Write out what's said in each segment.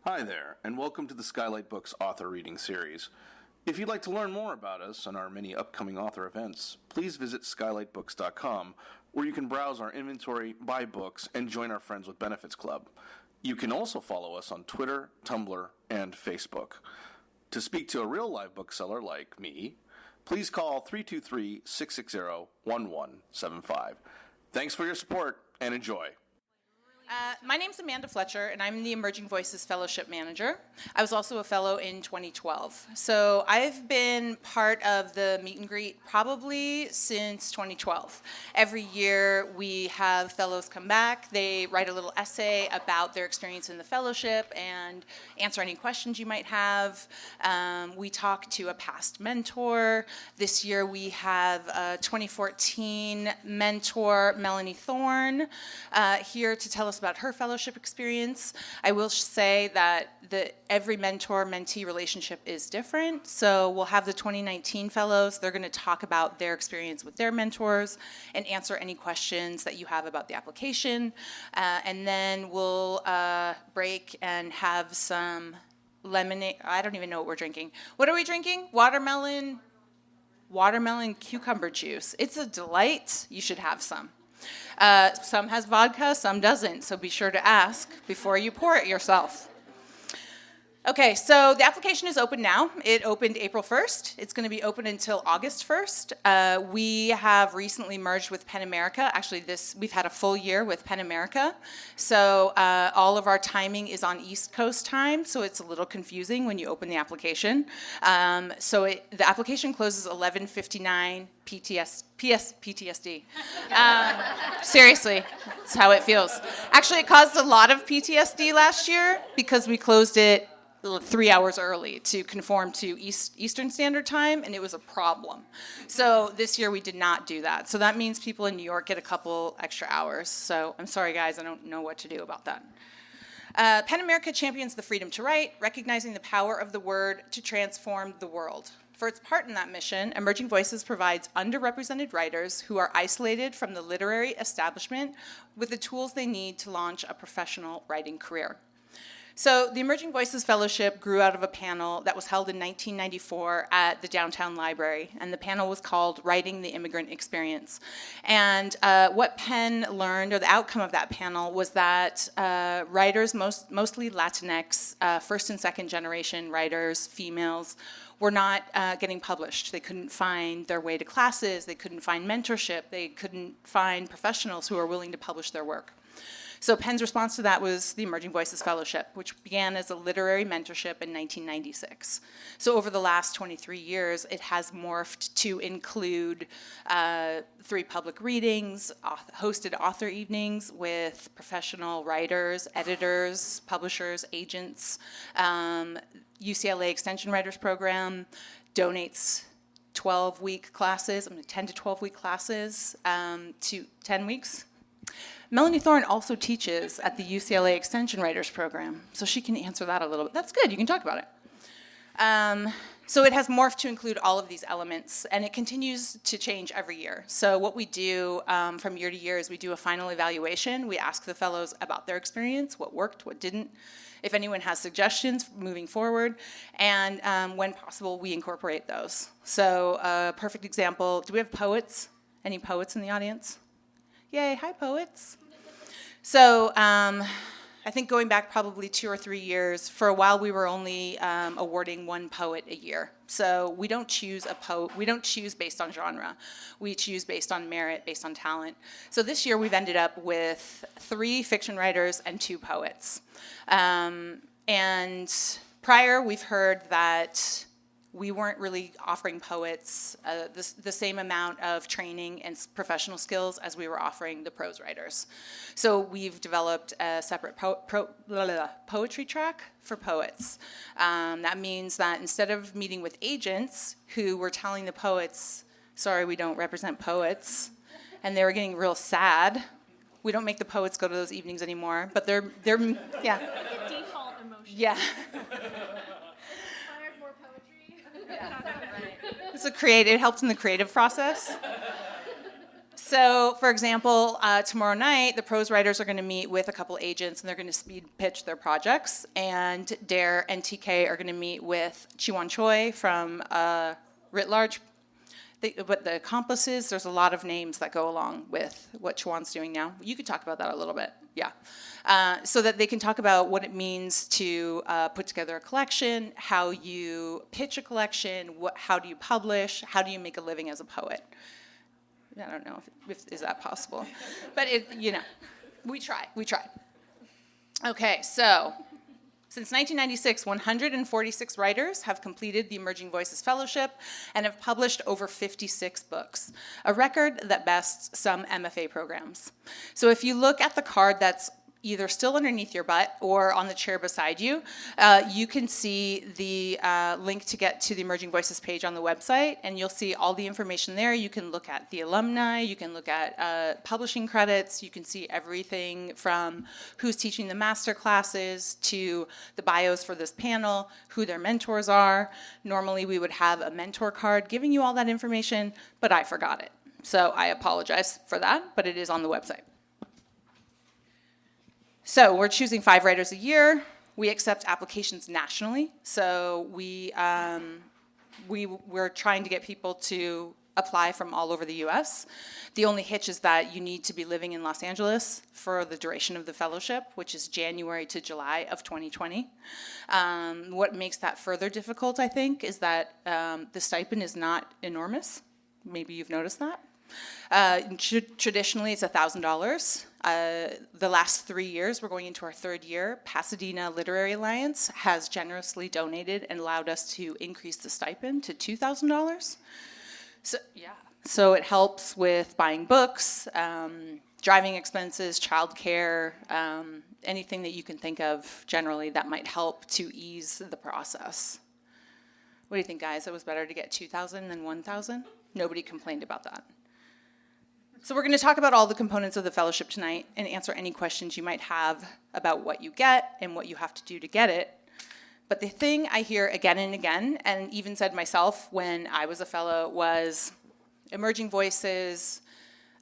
Hi there, and welcome to the Skylight Books author reading series. If you'd like to learn more about us and our many upcoming author events, please visit skylightbooks.com, where you can browse our inventory, buy books, and join our Friends with Benefits Club. You can also follow us on Twitter, Tumblr, and Facebook. To speak to a real live bookseller like me, please call 323-660-1175. Thanks for your support, and enjoy. My name's Amanda Fletcher, and I'm the Emerging Voices Fellowship Manager. I was also a fellow in 2012. So I've been part of the meet and greet probably since 2012. Every year we have fellows come back. They write a little essay about their experience in the fellowship and answer any questions you might have. We talk to a past mentor. This year we have a 2014 mentor, Melanie Thorne, here to tell us about her fellowship experience. I will say that every mentor-mentee relationship is different. So we'll have the 2019 fellows. They're going to talk about their experience with their mentors and answer any questions that you have about the application. And then we'll break and have some lemonade. I don't even know what we're drinking. What are we drinking? Watermelon cucumber juice. It's a delight. You should have some. Some has vodka, some doesn't, so be sure to ask before you pour it yourself. Okay, so the application is open now. It opened April 1st. It's going to be open until August 1st. We have recently merged with Penn America. Actually, we've had a full year with Penn America. So all of our timing is on East Coast time, so it's a little confusing when you open the application. The application closes 11:59 PTSD. Seriously, that's how it feels. Actually, it caused a lot of PTSD last year because we closed it 3 hours early to conform to Eastern Standard Time, and it was a problem. So this year we did not do that. So that means people in New York get a couple extra hours. So I'm sorry, guys, I don't know what to do about that. Penn America champions the freedom to write, recognizing the power of the word to transform the world. For its part in that mission, Emerging Voices provides underrepresented writers who are isolated from the literary establishment with the tools they need to launch a professional writing career. So the Emerging Voices Fellowship grew out of a panel that was held in 1994 at the Downtown Library, and the panel was called Writing the Immigrant Experience. And what Penn learned, or the outcome of that panel, was that writers, mostly Latinx, first and second generation writers, females, were not getting published. They couldn't find their way to classes, they couldn't find mentorship, they couldn't find professionals who were willing to publish their work. So Penn's response to that was the Emerging Voices Fellowship, which began as a literary mentorship in 1996. So over the last 23 years, it has morphed to include 3 public readings, hosted author evenings with professional writers, editors, publishers, agents. UCLA Extension Writers Program donates 12-week classes, 10 to 12-week classes to 10 weeks. Melanie Thorne also teaches at the UCLA Extension Writers Program, so she can answer that a little bit. That's good, you can talk about it. So it has morphed to include all of these elements, and it continues to change every year. So what we do from year to year is we do a final evaluation. We ask the fellows about their experience, what worked, what didn't, if anyone has suggestions moving forward, and when possible, we incorporate those. So a perfect example, do we have poets? Any poets in the audience? Yay, hi poets. So I think going back probably 2 or 3 years, for a while we were only awarding 1 poet a year. So we don't choose we don't choose based on genre. We choose based on merit, based on talent. So this year we've ended up with 3 fiction writers and 2 poets. And prior we've heard that we weren't really offering poets the same amount of training and professional skills as we were offering the prose writers. So we've developed a separate poetry track for poets. That means that instead of meeting with agents who were telling the poets, sorry, we don't represent poets, and they were getting real sad, we don't make the poets go to those evenings anymore, but they're yeah. It's a default emotion. Yeah. More poetry. It helps in the creative process. So, for example, tomorrow night, the prose writers are going to meet with a couple agents, and they're going to speed pitch their projects. And Dare and TK are going to meet with Judy Choi from Writ Large. But the accomplices, there's a lot of names that go along with what Chuan's doing now. You could talk about that a little bit, yeah. So that they can talk about what it means to put together a collection, how you pitch a collection, how do you publish, how do you make a living as a poet. I don't know if is that possible, but we try. Okay, so since 1996, 146 writers have completed the Emerging Voices Fellowship and have published over 56 books, a record that bests some MFA programs. So if you look at the card that's either still underneath your butt or on the chair beside you, you can see the link to get to the Emerging Voices page on the website, and you'll see all the information there. You can look at the alumni, you can look at publishing credits, you can see everything from who's teaching the master classes to the bios for this panel, who their mentors are. Normally we would have a mentor card giving you all that information, but I forgot it. So I apologize for that, but it is on the website. So we're choosing 5 writers a year. We accept applications nationally. So we're trying to get people to apply from all over the US. The only hitch is that you need to be living in Los Angeles for the duration of the fellowship, which is January to July of 2020. What makes that further difficult, I think, is that the stipend is not enormous. Maybe you've noticed that. Traditionally, it's $1,000. The last 3 years, we're going into our 3rd year, Pasadena Literary Alliance has generously donated and allowed us to increase the stipend to $2,000. So it helps with buying books, driving expenses, childcare, anything that you can think of generally that might help to ease the process. What do you think, guys? It was better to get $2,000 than $1,000? Nobody complained about that. So we're going to talk about all the components of the fellowship tonight and answer any questions you might have about what you get and what you have to do to get it. But the thing I hear again and again, and even said myself when I was a fellow, was Emerging Voices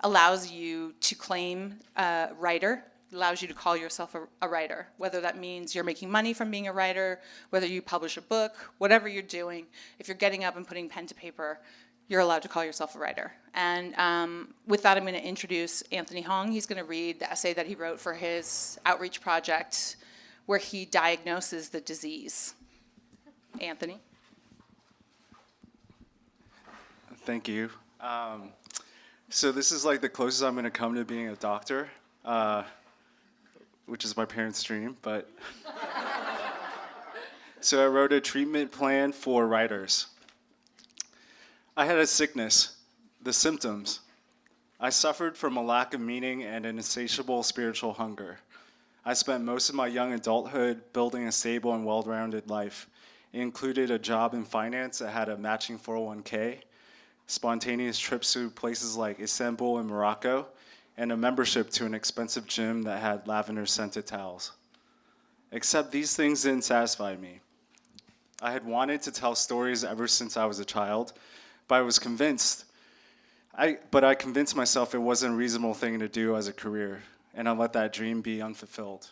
allows you to claim a writer, allows you to call yourself a writer, whether that means you're making money from being a writer, whether you publish a book, whatever you're doing. If you're getting up and putting pen to paper, you're allowed to call yourself a writer. And with that, I'm going to introduce Anthony Hoang. He's going to read the essay that he wrote for his outreach project where he diagnoses the disease. Anthony. Thank you. So this is like the closest I'm going to come to being a doctor, which is my parents' dream. But so I wrote a treatment plan for writers. I had a sickness, the symptoms. I suffered from a lack of meaning and an insatiable spiritual hunger. I spent most of my young adulthood building a stable and well-rounded life. It included a job in finance that had a matching 401k, spontaneous trips to places like Istanbul and Morocco, and a membership to an expensive gym that had lavender-scented towels. Except these things didn't satisfy me. I had wanted to tell stories ever since I was a child, but I convinced myself it wasn't a reasonable thing to do as a career, and I let that dream be unfulfilled.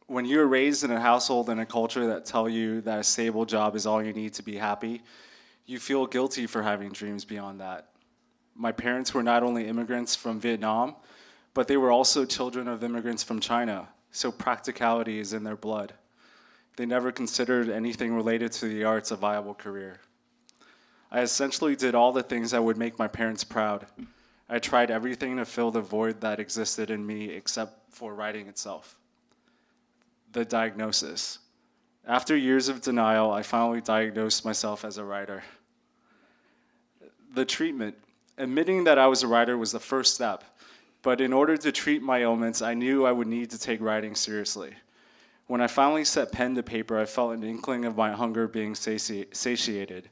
When you're raised in a household and a culture that tell you that a stable job is all you need to be happy, you feel guilty for having dreams beyond that. My parents were not only immigrants from Vietnam, but they were also children of immigrants from China, so practicality is in their blood. They never considered anything related to the arts a viable career. I essentially did all the things that would make my parents proud. I tried everything to fill the void that existed in me except for writing itself. The diagnosis. After years of denial, I finally diagnosed myself as a writer. The treatment. Admitting that I was a writer was the first step, but in order to treat my ailments, I knew I would need to take writing seriously. When I finally set pen to paper, I felt an inkling of my hunger being satiated.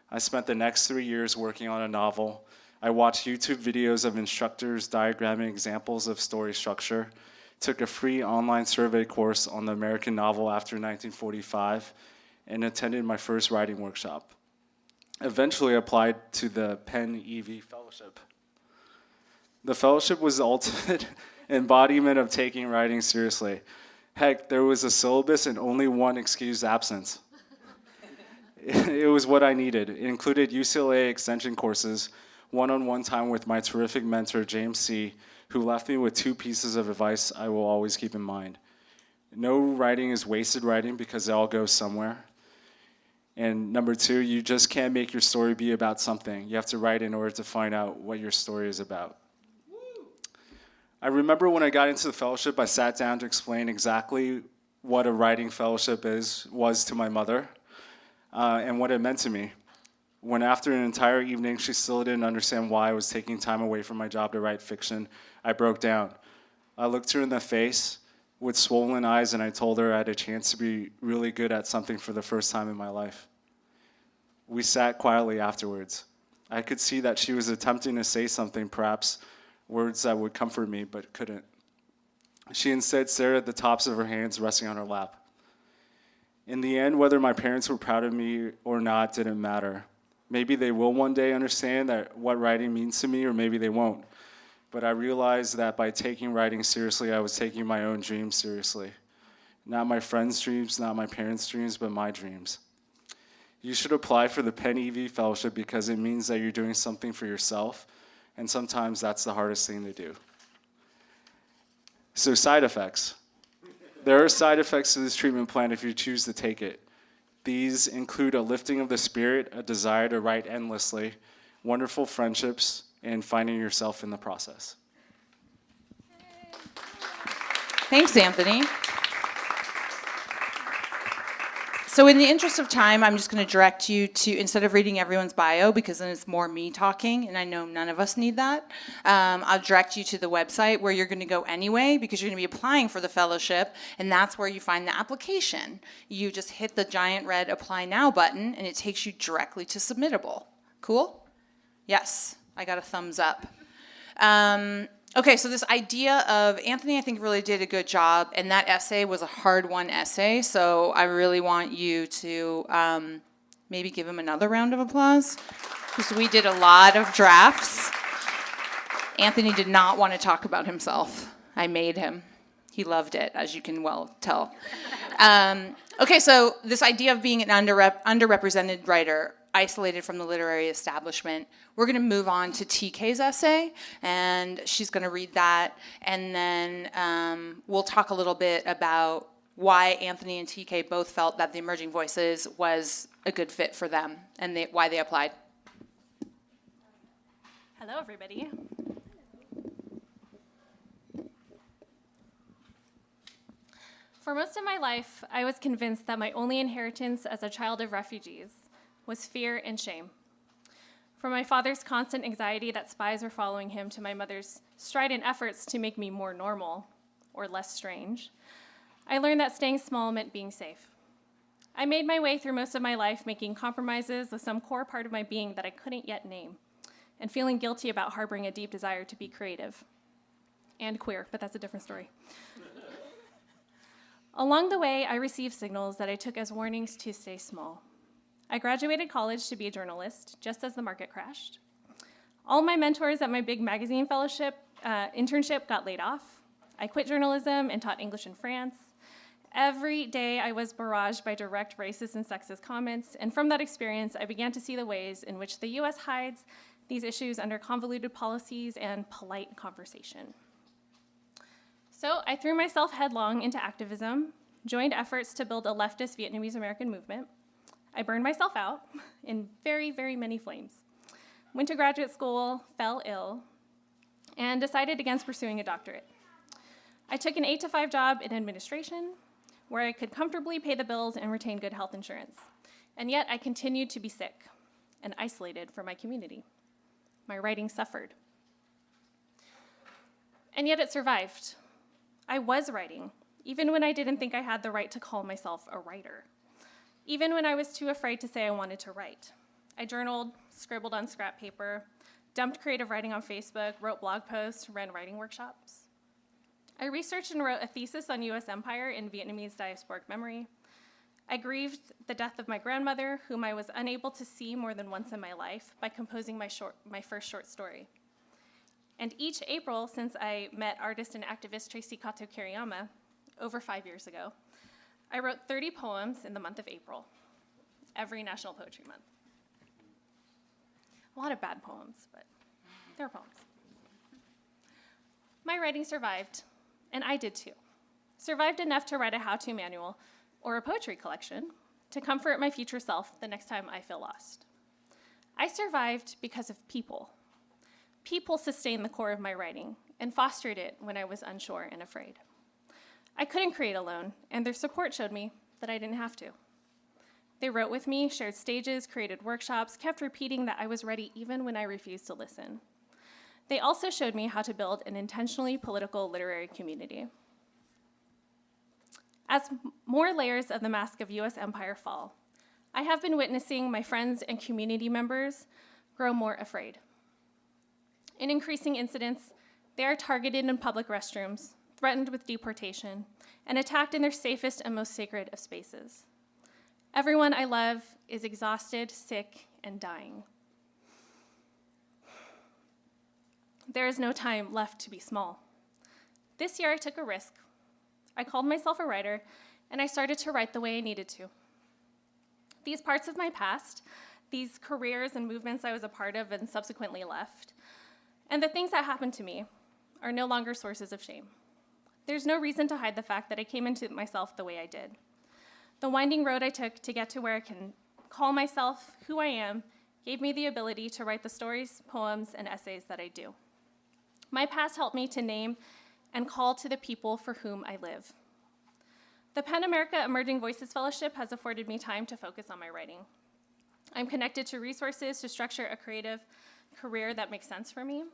I spent the next 3 years working on a novel. I watched YouTube videos of instructors diagramming examples of story structure, took a free online survey course on the American novel after 1945, and attended my first writing workshop. Eventually applied to the Penn EV Fellowship. The fellowship was the ultimate embodiment of taking writing seriously. Heck, there was a syllabus and only one excused absence. It was what I needed. It included UCLA extension courses, one-on-one time with my terrific mentor, James C., who left me with 2 pieces of advice I will always keep in mind. No writing is wasted writing because it all goes somewhere. And number 2, you just can't make your story be about something. You have to write in order to find out what your story is about. I remember when I got into the fellowship, I sat down to explain exactly what a writing fellowship was to my mother and what it meant to me. When after an entire evening, she still didn't understand why I was taking time away from my job to write fiction, I broke down. I looked her in the face with swollen eyes, and I told her I had a chance to be really good at something for the first time in my life. We sat quietly afterwards. I could see that she was attempting to say something, perhaps words that would comfort me, but couldn't. She instead stared at the tops of her hands resting on her lap. In the end, whether my parents were proud of me or not didn't matter. Maybe they will one day understand that what writing means to me, or maybe they won't. But I realized that by taking writing seriously, I was taking my own dreams seriously. Not my friends' dreams, not my parents' dreams, but my dreams. You should apply for the Penn EV Fellowship because it means that you're doing something for yourself, and sometimes that's the hardest thing to do. So side effects. There are side effects to this treatment plan if you choose to take it. These include a lifting of the spirit, a desire to write endlessly, wonderful friendships, and finding yourself in the process. Thanks, Anthony. So in the interest of time, I'm just going to direct you to, instead of reading everyone's bio, because then it's more me talking, and I know none of us need that, I'll direct you to the website where you're going to go anyway, because you're going to be applying for the fellowship, and that's where you find the application. You just hit the giant red Apply Now button, and it takes you directly to Submittable. Cool? Yes, I got a thumbs up. Okay, so this idea of Anthony, I think, really did a good job, and that essay was a hard-won essay, so I really want you to maybe give him another round of applause, because we did a lot of drafts. Anthony did not want to talk about himself. I made him. He loved it, as you can well tell. Okay, so this idea of being an underrepresented writer, isolated from the literary establishment. We're going to move on to TK's essay, and she's going to read that, and then we'll talk a little bit about why Anthony and TK both felt that the Emerging Voices was a good fit for them, and why they applied. Hello, everybody. For most of my life, I was convinced that my only inheritance as a child of refugees was fear and shame. From my father's constant anxiety that spies were following him to my mother's strident efforts to make me more normal, or less strange, I learned that staying small meant being safe. I made my way through most of my life making compromises with some core part of my being that I couldn't yet name, and feeling guilty about harboring a deep desire to be creative. And queer, but that's a different story. Along the way, I received signals that I took as warnings to stay small. I graduated college to be a journalist, just as the market crashed. All my mentors at my big magazine fellowship internship got laid off. I quit journalism and taught English in France. Every day I was barraged by direct racist and sexist comments, and from that experience, I began to see the ways in which the US hides these issues under convoluted policies and polite conversation. So I threw myself headlong into activism, joined efforts to build a leftist Vietnamese American movement. I burned myself out in very, very many flames, went to graduate school, fell ill, and decided against pursuing a doctorate. I took an 8-to-5 job in administration where I could comfortably pay the bills and retain good health insurance. And yet I continued to be sick and isolated from my community. My writing suffered. And yet it survived. I was writing, even when I didn't think I had the right to call myself a writer. Even when I was too afraid to say I wanted to write. I journaled, scribbled on scrap paper, dumped creative writing on Facebook, wrote blog posts, ran writing workshops. I researched and wrote a thesis on US empire in Vietnamese diasporic memory. I grieved the death of my grandmother, whom I was unable to see more than once in my life, by composing my first short story. And each April, since I met artist and activist Tracy Kato Kiriyama over 5 years ago, I wrote 30 poems in the month of April, every National Poetry Month. A lot of bad poems, but they're poems. My writing survived, and I did too. Survived enough to write a how-to manual or a poetry collection to comfort my future self the next time I feel lost. I survived because of people. People sustained the core of my writing and fostered it when I was unsure and afraid. I couldn't create alone, and their support showed me that I didn't have to. They wrote with me, shared stages, created workshops, kept repeating that I was ready even when I refused to listen. They also showed me how to build an intentionally political literary community. As more layers of the mask of US empire fall, I have been witnessing my friends and community members grow more afraid. In increasing incidents, they are targeted in public restrooms, threatened with deportation, and attacked in their safest and most sacred of spaces. Everyone I love is exhausted, sick, and dying. There is no time left to be small. This year I took a risk. I called myself a writer, and I started to write the way I needed to. These parts of my past, these careers and movements I was a part of and subsequently left, and the things that happened to me are no longer sources of shame. There's no reason to hide the fact that I came into myself the way I did. The winding road I took to get to where I can call myself who I am gave me the ability to write the stories, poems, and essays that I do. My past helped me to name and call to the people for whom I live. The PEN America Emerging Voices Fellowship has afforded me time to focus on my writing. I'm connected to resources to structure a creative career that makes sense for me.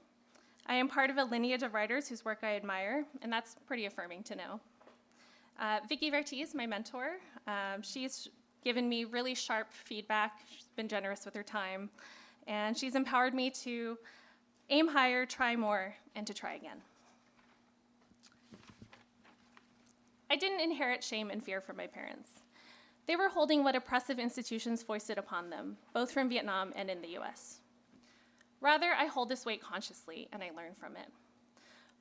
I am part of a lineage of writers whose work I admire, and that's pretty affirming to know. Vicky Vertiz, my mentor, she's given me really sharp feedback. She's been generous with her time, and she's empowered me to aim higher, try more, and to try again. I didn't inherit shame and fear from my parents. They were holding what oppressive institutions foisted upon them, both from Vietnam and in the US. Rather, I hold this weight consciously, and I learn from it.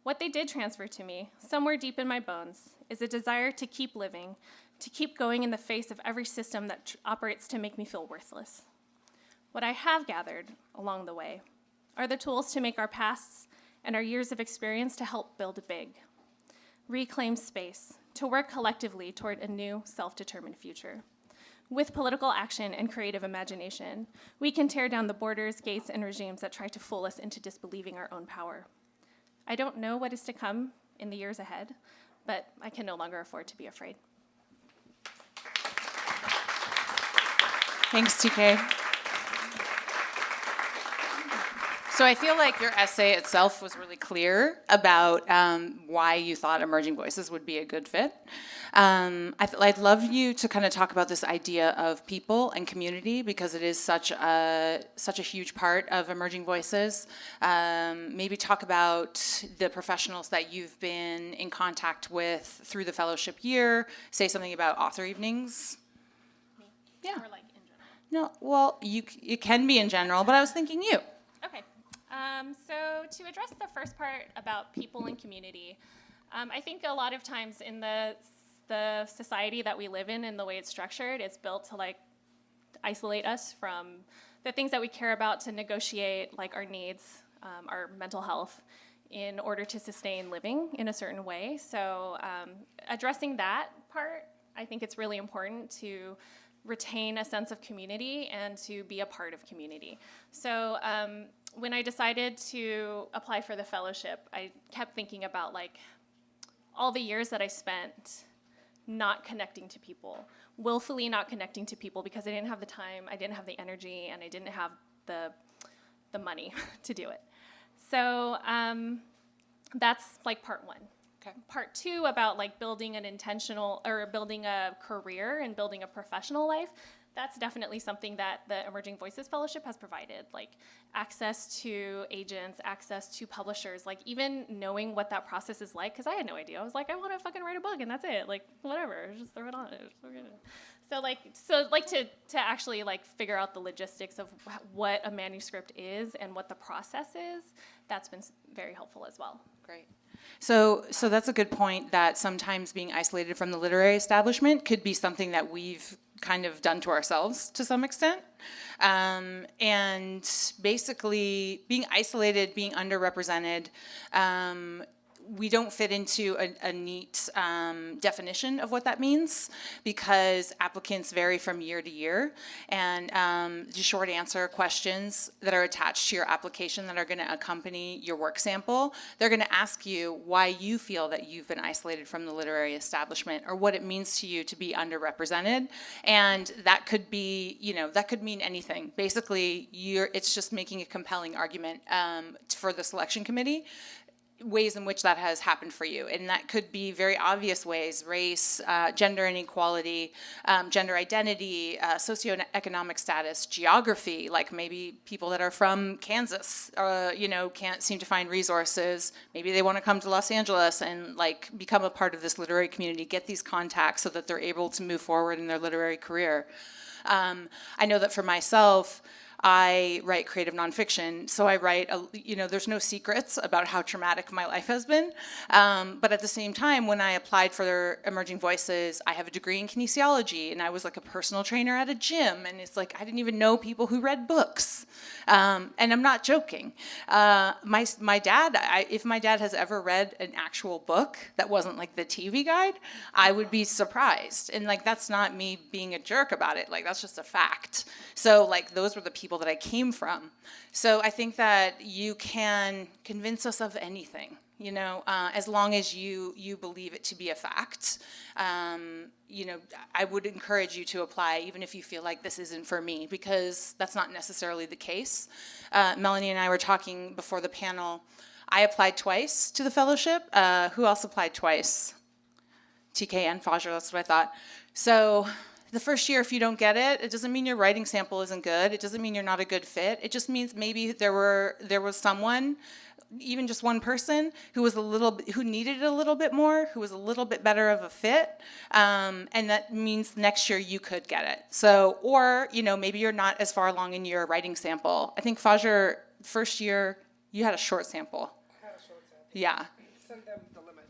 What they did transfer to me, somewhere deep in my bones, is a desire to keep living, to keep going in the face of every system that operates to make me feel worthless. What I have gathered along the way are the tools to make our pasts and our years of experience to help build big, reclaim space, to work collectively toward a new, self-determined future. With political action and creative imagination, we can tear down the borders, gates, and regimes that try to fool us into disbelieving our own power. I don't know what is to come in the years ahead, but I can no longer afford to be afraid. Thanks, TK. So I feel like your essay itself was really clear about why you thought Emerging Voices would be a good fit. I'd love you to kind of talk about this idea of people and community, because it is such a huge part of Emerging Voices. Maybe talk about the professionals that you've been in contact with through the fellowship year. Say something about author evenings. Me? Yeah. Or like in general? No, well, it can be in general, but I was thinking you. Okay. So to address the first part about people and community, I think a lot of times in the society that we live in and the way it's structured, it's built to like isolate us from the things that we care about, to negotiate like our needs, our mental health, in order to sustain living in a certain way. So addressing that part, I think it's really important to retain a sense of community and to be a part of community. So when I decided to apply for the fellowship, I kept thinking about like all the years that I spent not connecting to people, willfully not connecting to people because I didn't have the time, I didn't have the energy, and I didn't have the money to do it. So that's like part one. Okay. Part two about like building a career and building a professional life. That's definitely something that the Emerging Voices Fellowship has provided, like access to agents, access to publishers, like even knowing what that process is like, because I had no idea. I was like, I want to fucking write a book, and that's it. Like, whatever, just throw it on. To actually figure out the logistics of what a manuscript is and what the process is, that's been very helpful as well. Great. So that's a good point, that sometimes being isolated from the literary establishment could be something that we've kind of done to ourselves to some extent. And basically being isolated, being underrepresented, we don't fit into a neat definition of what that means, because applicants vary from year to year. And the short answer questions that are attached to your application that are going to accompany your work sample, they're going to ask you why you feel that you've been isolated from the literary establishment, or what it means to you to be underrepresented. And that could be, that could mean anything. Basically, it's just making a compelling argument for the selection committee, ways in which that has happened for you. And that could be very obvious ways: race, gender inequality, gender identity, socioeconomic status, geography, like maybe people that are from Kansas, can't seem to find resources. Maybe they want to come to Los Angeles and become a part of this literary community, get these contacts so that they're able to move forward in their literary career. I know that for myself, I write creative nonfiction, so I write, there's no secrets about how traumatic my life has been. But at the same time, when I applied for Emerging Voices, I have a degree in kinesiology, and I was a personal trainer at a gym, and it's I didn't even know people who read books. And I'm not joking. My dad, if my dad has ever read an actual book that wasn't the TV guide, I would be surprised. And that's not me being a jerk about it. That's just a fact. So those were the people that I came from. So I think that you can convince us of anything, as long as you believe it to be a fact. I would encourage you to apply, even if you feel this isn't for me, because that's not necessarily the case. Melanie and I were talking before the panel. I applied twice to the fellowship. Who else applied twice? TK and Fajer, that's what I thought. So the first year, if you don't get it, it doesn't mean your writing sample isn't good. It doesn't mean you're not a good fit. It just means maybe there was someone, even just one person, who needed it a little bit more, who was a little bit better of a fit, and that means next year you could get it. So, or maybe you're not as far along in your writing sample. I think Fajer, first year you had a short sample. I had a short sample. Yeah. Send them the limit.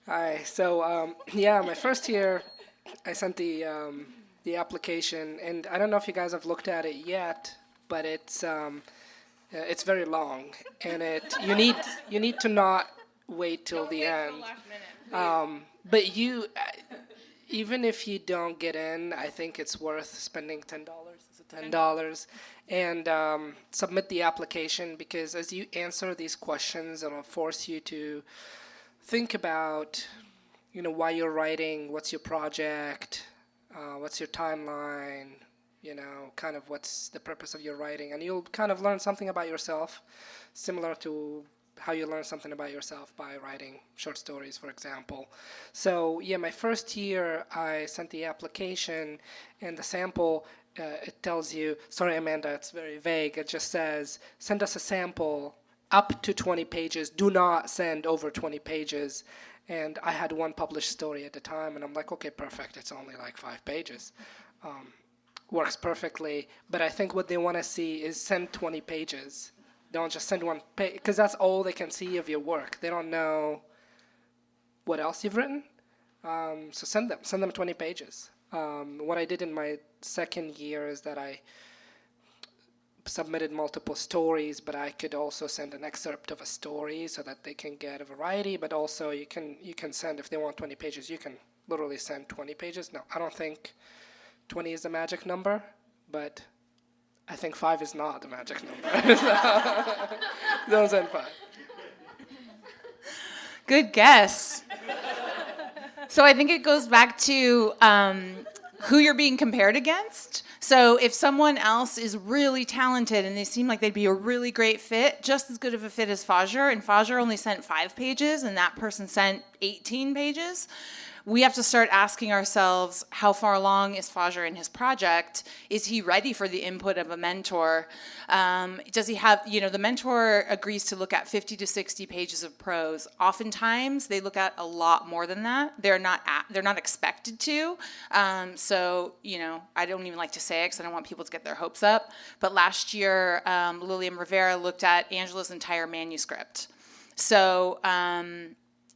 All right. So my first year, I sent the application, and I don't know if you guys have looked at it yet, but it's very long, and you need to not wait till the end. But even if you don't get in, I think it's worth spending $10. Is it $10? And submit the application, because as you answer these questions, it'll force you to think about why you're writing, what's your project, what's your timeline, kind of what's the purpose of your writing. And you'll kind of learn something about yourself, similar to how you learn something about yourself by writing short stories, for example. So, my first year, I sent the application, and the sample, it tells you, sorry, Amanda, it's very vague. It just says, send us a sample up to 20 pages. Do not send over 20 pages. And I had one published story at the time, and I'm like, okay, perfect. It's only 5 pages. Works perfectly. But I think what they want to see is send 20 pages. Don't just send one page, because that's all they can see of your work. They don't know what else you've written. So send them 20 pages. What I did in my second year is that I submitted multiple stories, but I could also send an excerpt of a story so that they can get a variety. But also you can send, if they want 20 pages, you can literally send 20 pages. No, I don't think 20 is the magic number, but I think 5 is not the magic number. So, don't send 5. Good guess. So I think it goes back to who you're being compared against. So if someone else is really talented and they seem like they'd be a really great fit, just as good of a fit as Fajer, and Fajer only sent 5 pages and that person sent 18 pages, we have to start asking ourselves, how far along is Fajer in his project? Is he ready for the input of a mentor? Does he have, the mentor agrees to look at 50 to 60 pages of prose. Oftentimes, they look at a lot more than that. They're not expected to. So, I don't even like to say it because I don't want people to get their hopes up. But last year, Lilian Rivera looked at Angela's entire manuscript. So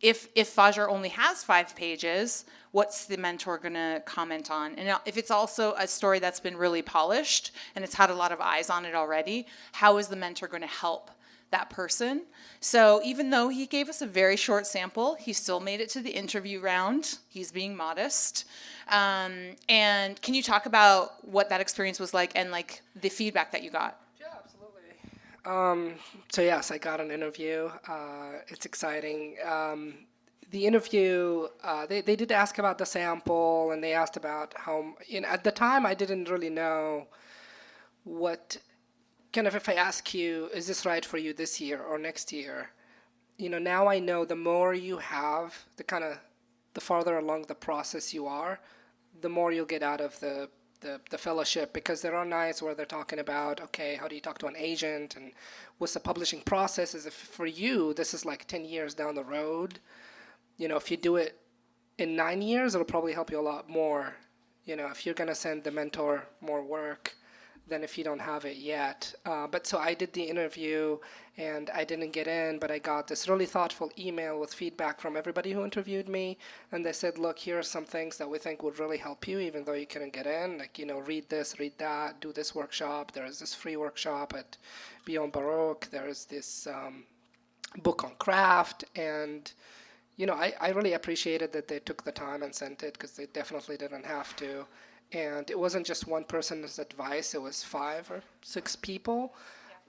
if Fajer only has 5 pages, what's the mentor going to comment on? And if it's also a story that's been really polished and it's had a lot of eyes on it already, how is the mentor going to help that person? So even though he gave us a very short sample, he still made it to the interview round. He's being modest. And can you talk about what that experience was like and like the feedback that you got? Yeah, absolutely. So yes, I got an interview. It's exciting. The interview, they did ask about the sample, and they asked about how, at the time I didn't really know what, kind of if I ask you, is this right for you this year or next year? Now I know the more you have, the farther along the process you are, the more you'll get out of the fellowship, because there are nights where they're talking about, okay, how do you talk to an agent, and what's the publishing process? Is if for you, this is like 10 years down the road. If you do it in 9 years, it'll probably help you a lot more, if you're going to send the mentor more work than if you don't have it yet. But so I did the interview, and I didn't get in, but I got this really thoughtful email with feedback from everybody who interviewed me, and they said, look, here are some things that we think would really help you, even though you couldn't get in, like, read this, read that, do this workshop. There is this free workshop at Beyond Baroque. There is this book on craft, and I really appreciated that they took the time and sent it, because they definitely didn't have to. And it wasn't just one person's advice, it was 5 or 6 people.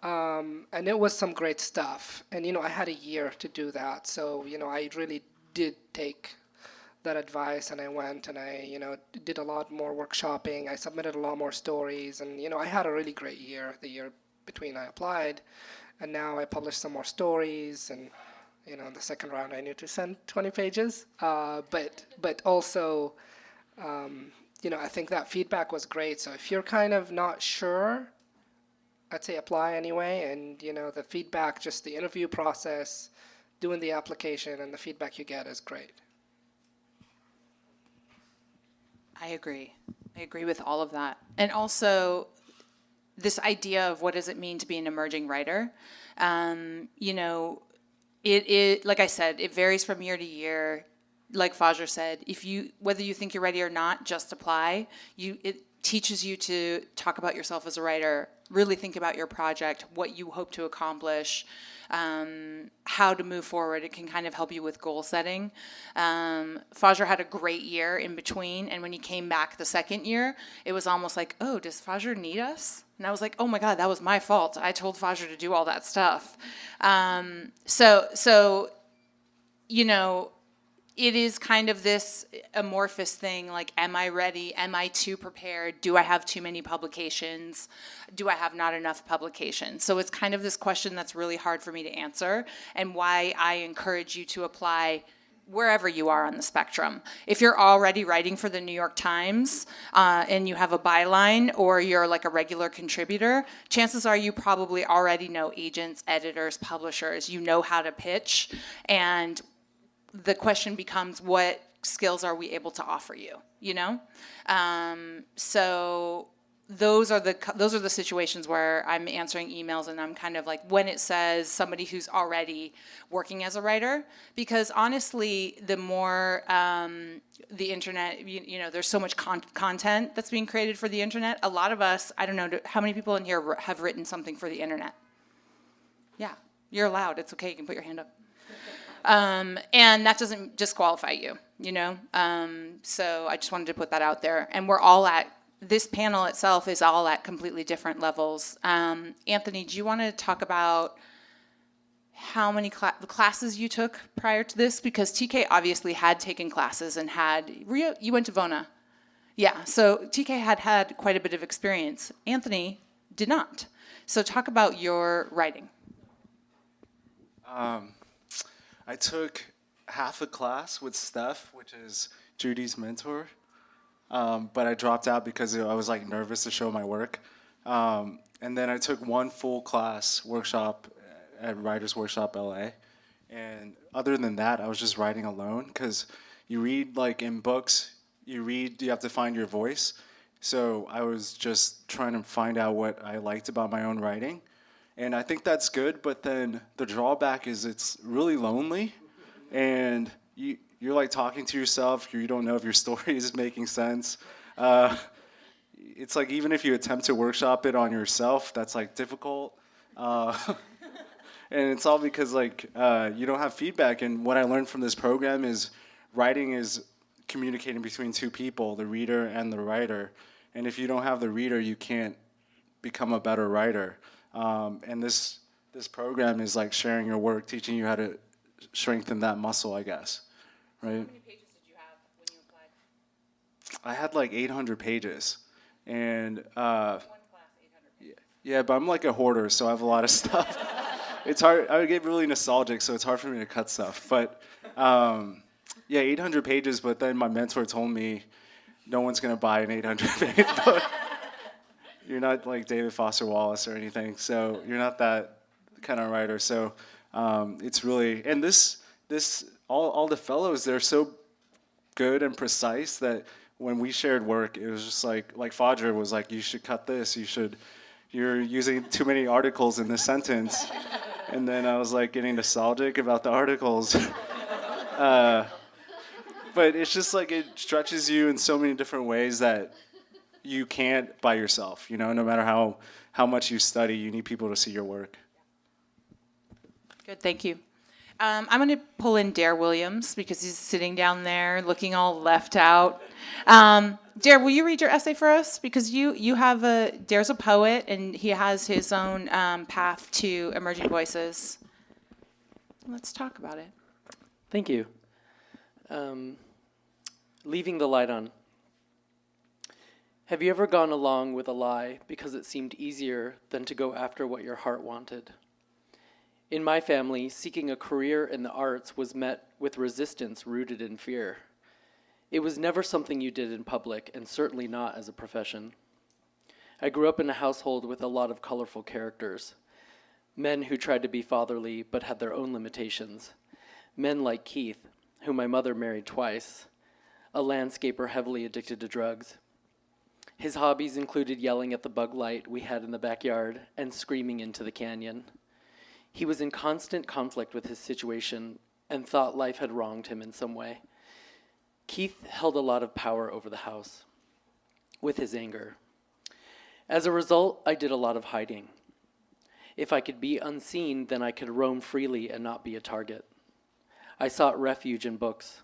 And it was some great stuff. And, I had a year to do that. So, I really did take that advice, and I went and I, did a lot more workshopping. I submitted a lot more stories, and, I had a really great year, the year between I applied. And now I published some more stories, and, in the second round I need to send 20 pages. But also, I think that feedback was great. So if you're kind of not sure, I'd say apply anyway. And, the feedback, just the interview process, doing the application, and the feedback you get is great. I agree. I agree with all of that. And also, this idea of what does it mean to be an emerging writer, it like I said, it varies from year to year. Like Fajer said, whether you think you're ready or not, just apply. It teaches you to talk about yourself as a writer, really think about your project, what you hope to accomplish, how to move forward. It can kind of help you with goal setting. Fajer had a great year in between, and when he came back the second year, it was almost like, oh, does Fajer need us? And I was like, oh my God, that was my fault. I told Fajer to do all that stuff. So it is kind of this amorphous thing, like, am I ready? Am I too prepared? Do I have too many publications? Do I have not enough publications? So it's kind of this question that's really hard for me to answer, and why I encourage you to apply wherever you are on the spectrum. If you're already writing for the New York Times and you have a byline, or you're like a regular contributor, chances are you probably already know agents, editors, publishers. You know how to pitch, and the question becomes, what skills are we able to offer you? So those are the situations where I'm answering emails, and I'm kind of like, when it says somebody who's already working as a writer, because honestly, the more the internet, there's so much content that's being created for the internet. A lot of us, I don't know, how many people in here have written something for the internet? Yeah, you're allowed. It's okay. You can put your hand up. And that doesn't disqualify you, So I just wanted to put that out there. And we're all this panel itself is all at completely different levels. Anthony, do you want to talk about how many classes you took prior to this? Because TK obviously had taken classes and you went to Vona. Yeah, so TK had quite a bit of experience. Anthony did not. So talk about your writing. I took half a class with Steph, which is Judy's mentor, but I dropped out because I was like nervous to show my work. And then I took one full class workshop at Writers Workshop LA. And other than that, I was just writing alone, because you read, like in books, you have to find your voice. So I was just trying to find out what I liked about my own writing. And I think that's good, but then the drawback is it's really lonely, and you're like talking to yourself. You don't know if your story is making sense. It's like even if you attempt to workshop it on yourself, that's like difficult. And it's all because like you don't have feedback. And what I learned from this program is writing is communicating between two people, the reader and the writer. And if you don't have the reader, you can't become a better writer. And this program is like sharing your work, teaching you how to strengthen that muscle, I guess, right? How many pages did you have when you applied? I had like 800 pages, and One class, 800 pages. yeah, but I'm like a hoarder, so I have a lot of stuff. It's hard. I would get really nostalgic, so it's hard for me to cut stuff. But yeah, 800 pages. But then my mentor told me, no one's gonna buy an 800-page book. You're not like David Foster Wallace or anything, so you're not that kind of writer. So it's really, and all the fellows, they're so good and precise that when we shared work, it was just like Fajer was like, you should cut this, you're using too many articles in this sentence. And then I was like getting nostalgic about the articles. But it's just like it stretches you in so many different ways that you can't by yourself. You know, no matter how much you study, you need people to see your work. Good, thank you. I'm going to pull in Dare Williams because he's sitting down there looking all left out. Dare, will you read your essay for us? Because you have Dare's a poet, and he has his own path to emerging voices. Let's talk about it. Thank you. Leaving the light on. Have you ever gone along with a lie because it seemed easier than to go after what your heart wanted? In my family, seeking a career in the arts was met with resistance rooted in fear. It was never something you did in public, and certainly not as a profession. I grew up in a household with a lot of colorful characters. Men who tried to be fatherly but had their own limitations. Men like Keith, who my mother married twice, a landscaper heavily addicted to drugs. His hobbies included yelling at the bug light we had in the backyard and screaming into the canyon. He was in constant conflict with his situation and thought life had wronged him in some way. Keith held a lot of power over the house with his anger. As a result, I did a lot of hiding. If I could be unseen, then I could roam freely and not be a target. I sought refuge in books.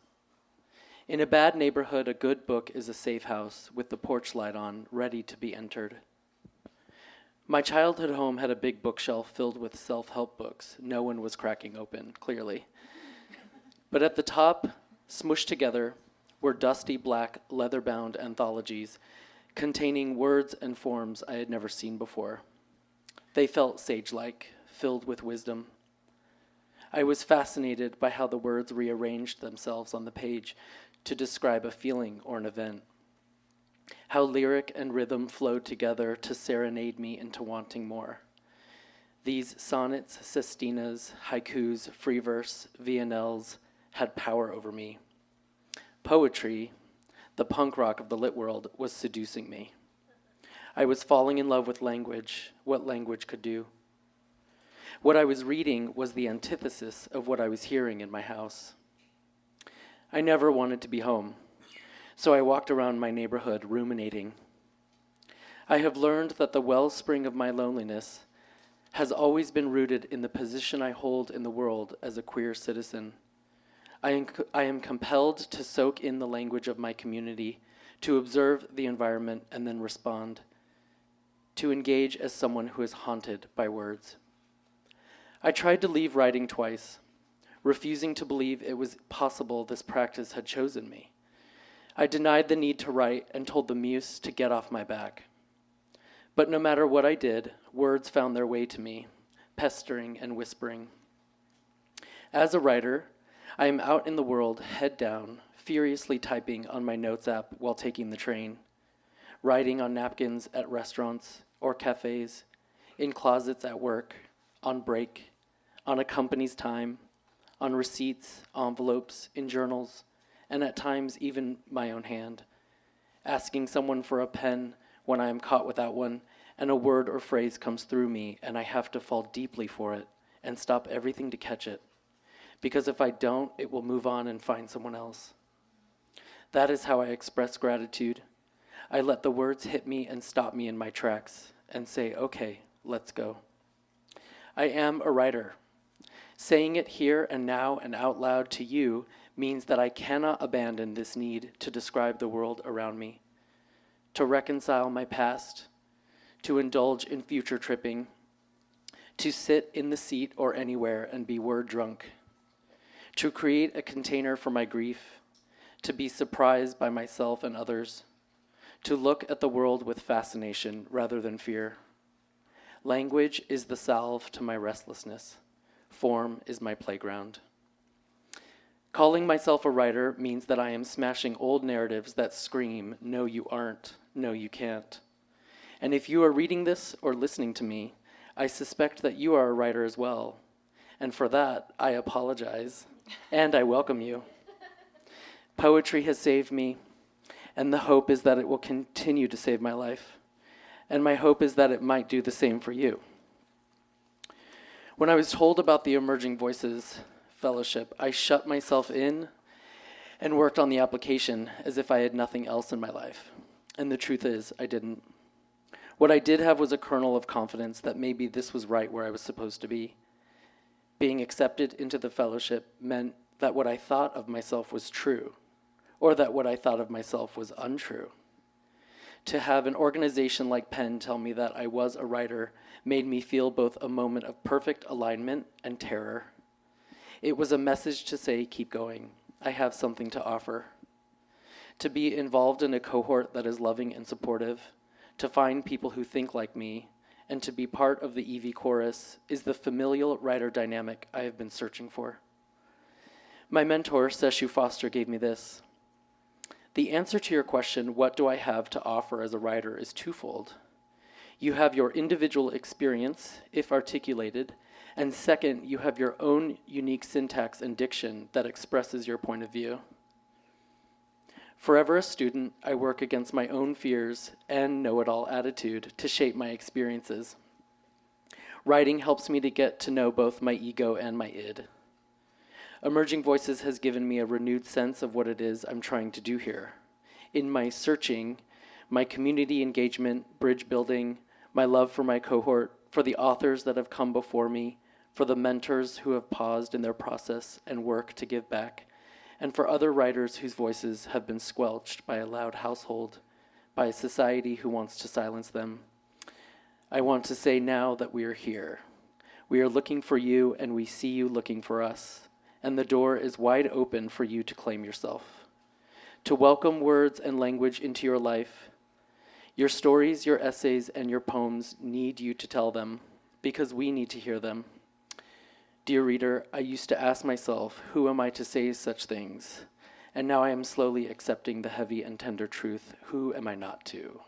In a bad neighborhood, a good book is a safe house with the porch light on, ready to be entered. My childhood home had a big bookshelf filled with self-help books. No one was cracking open, clearly. But at the top, smushed together, were dusty black leather-bound anthologies containing words and forms I had never seen before. They felt sage-like, filled with wisdom. I was fascinated by how the words rearranged themselves on the page to describe a feeling or an event. How lyric and rhythm flowed together to serenade me into wanting more. These sonnets, sestinas, haikus, free verse, villanelles had power over me. Poetry, the punk rock of the lit world, was seducing me. I was falling in love with language, what language could do. What I was reading was the antithesis of what I was hearing in my house. I never wanted to be home, so I walked around my neighborhood ruminating. I have learned that the wellspring of my loneliness has always been rooted in the position I hold in the world as a queer citizen. I am compelled to soak in the language of my community, to observe the environment and then respond, to engage as someone who is haunted by words. I tried to leave writing twice, refusing to believe it was possible this practice had chosen me. I denied the need to write and told the muse to get off my back. But no matter what I did, words found their way to me, pestering and whispering. As a writer, I am out in the world, head down, furiously typing on my notes app while taking the train, writing on napkins at restaurants or cafes, in closets at work, on break, on a company's time, on receipts, envelopes, in journals, and at times even my own hand, asking someone for a pen when I am caught without one, and a word or phrase comes through me, and I have to fall deeply for it and stop everything to catch it. Because if I don't, it will move on and find someone else. That is how I express gratitude. I let the words hit me and stop me in my tracks and say, okay, let's go. I am a writer. Saying it here and now and out loud to you means that I cannot abandon this need to describe the world around me, to reconcile my past, to indulge in future tripping, to sit in the seat or anywhere and be word drunk, to create a container for my grief, to be surprised by myself and others, to look at the world with fascination rather than fear. Language is the salve to my restlessness. Form is my playground. Calling myself a writer means that I am smashing old narratives that scream, no, you aren't, no, you can't. And if you are reading this or listening to me, I suspect that you are a writer as well. And for that, I apologize, and I welcome you. Poetry has saved me, and the hope is that it will continue to save my life. And my hope is that it might do the same for you. When I was told about the Emerging Voices Fellowship, I shut myself in and worked on the application as if I had nothing else in my life. And the truth is, I didn't. What I did have was a kernel of confidence that maybe this was right where I was supposed to be. Being accepted into the fellowship meant that what I thought of myself was true, or that what I thought of myself was untrue. To have an organization like Penn tell me that I was a writer made me feel both a moment of perfect alignment and terror. It was a message to say, keep going. I have something to offer. To be involved in a cohort that is loving and supportive, to find people who think like me, and to be part of the EV chorus is the familial writer dynamic I have been searching for. My mentor, Seshu Foster, gave me this. The answer to your question, what do I have to offer as a writer, is twofold. You have your individual experience, if articulated, and second, you have your own unique syntax and diction that expresses your point of view. Forever a student, I work against my own fears and know-it-all attitude to shape my experiences. Writing helps me to get to know both my ego and my id. Emerging Voices has given me a renewed sense of what it is I'm trying to do here. In my searching, my community engagement, bridge building, my love for my cohort, for the authors that have come before me, for the mentors who have paused in their process and work to give back, and for other writers whose voices have been squelched by a loud household, by a society who wants to silence them. I want to say now that we are here. We are looking for you, and we see you looking for us, and the door is wide open for you to claim yourself, to welcome words and language into your life. Your stories, your essays, and your poems need you to tell them, because we need to hear them. Dear reader, I used to ask myself, who am I to say such things? And now I am slowly accepting the heavy and tender truth, who am I not to?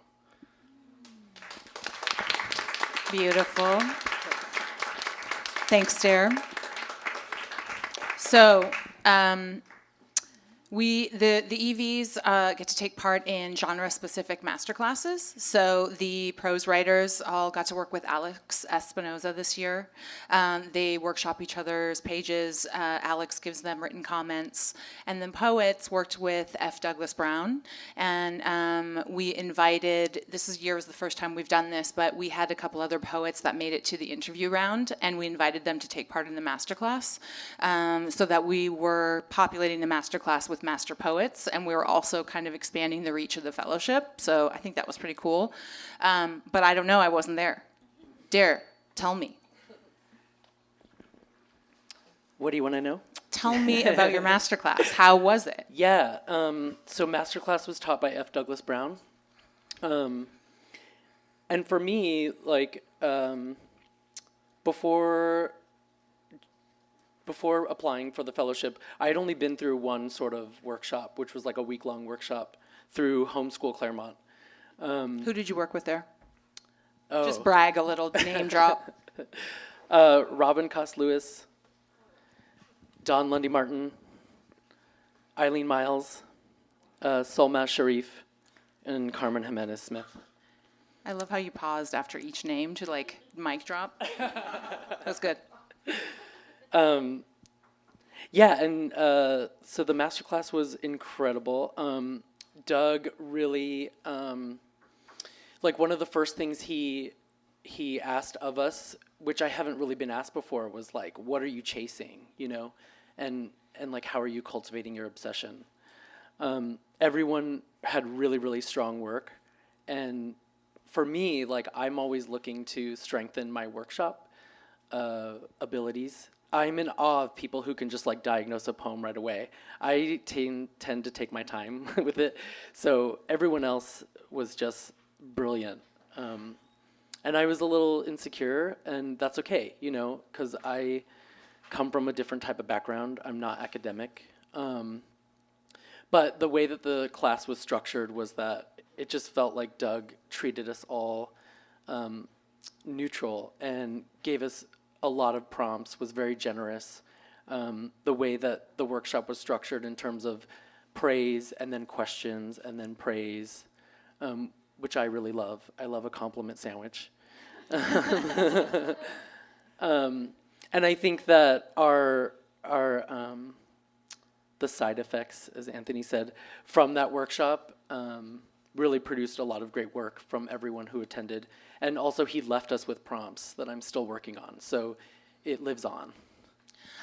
Beautiful. Thanks, Dare. So, the EVs get to take part in genre-specific masterclasses. So the prose writers all got to work with Alex Espinoza this year. They workshop each other's pages. Alex gives them written comments. And then poets worked with F. Douglas Brown. And we invited, year was the first time we've done this, but we had a couple other poets that made it to the interview round, and we invited them to take part in the masterclass, so that we were populating the masterclass with master poets, and we were also kind of expanding the reach of the fellowship. So I think that was pretty cool. But I don't know, I wasn't there. Dare, tell me. What do you want to know? Tell me about your masterclass. How was it? Yeah, so masterclass was taught by F. Douglas Brown. And for me, before before applying for the fellowship, I had only been through one sort of workshop, which was like a week-long workshop through Homeschool Claremont. Who did you work with there? Oh. Just brag a little, name drop. Robin Cost-Lewis, Don Lundy Martin, Eileen Miles, Solmaz Sharif, and Carmen Jimenez Smith. I love how you paused after each name to like mic drop. That was good. Yeah, and so the masterclass was incredible. Doug really, like one of the first things he asked of us, which I haven't really been asked before, was like, what are you chasing, you know? And like, how are you cultivating your obsession? Everyone had really, really strong work. And for me, like, I'm always looking to strengthen my workshop abilities. I'm in awe of people who can just like diagnose a poem right away. I tend to take my time with it. So everyone else was just brilliant. And I was a little insecure, and that's okay, you know, because I come from a different type of background. I'm not academic. But the way that the class was structured was that it just felt like Doug treated us all neutral and gave us a lot of prompts, was very generous. The way that the workshop was structured in terms of praise and then questions and then praise, which I really love. I love a compliment sandwich. And I think that the side effects, as Anthony said, from that workshop really produced a lot of great work from everyone who attended. And also he left us with prompts that I'm still working on. So it lives on.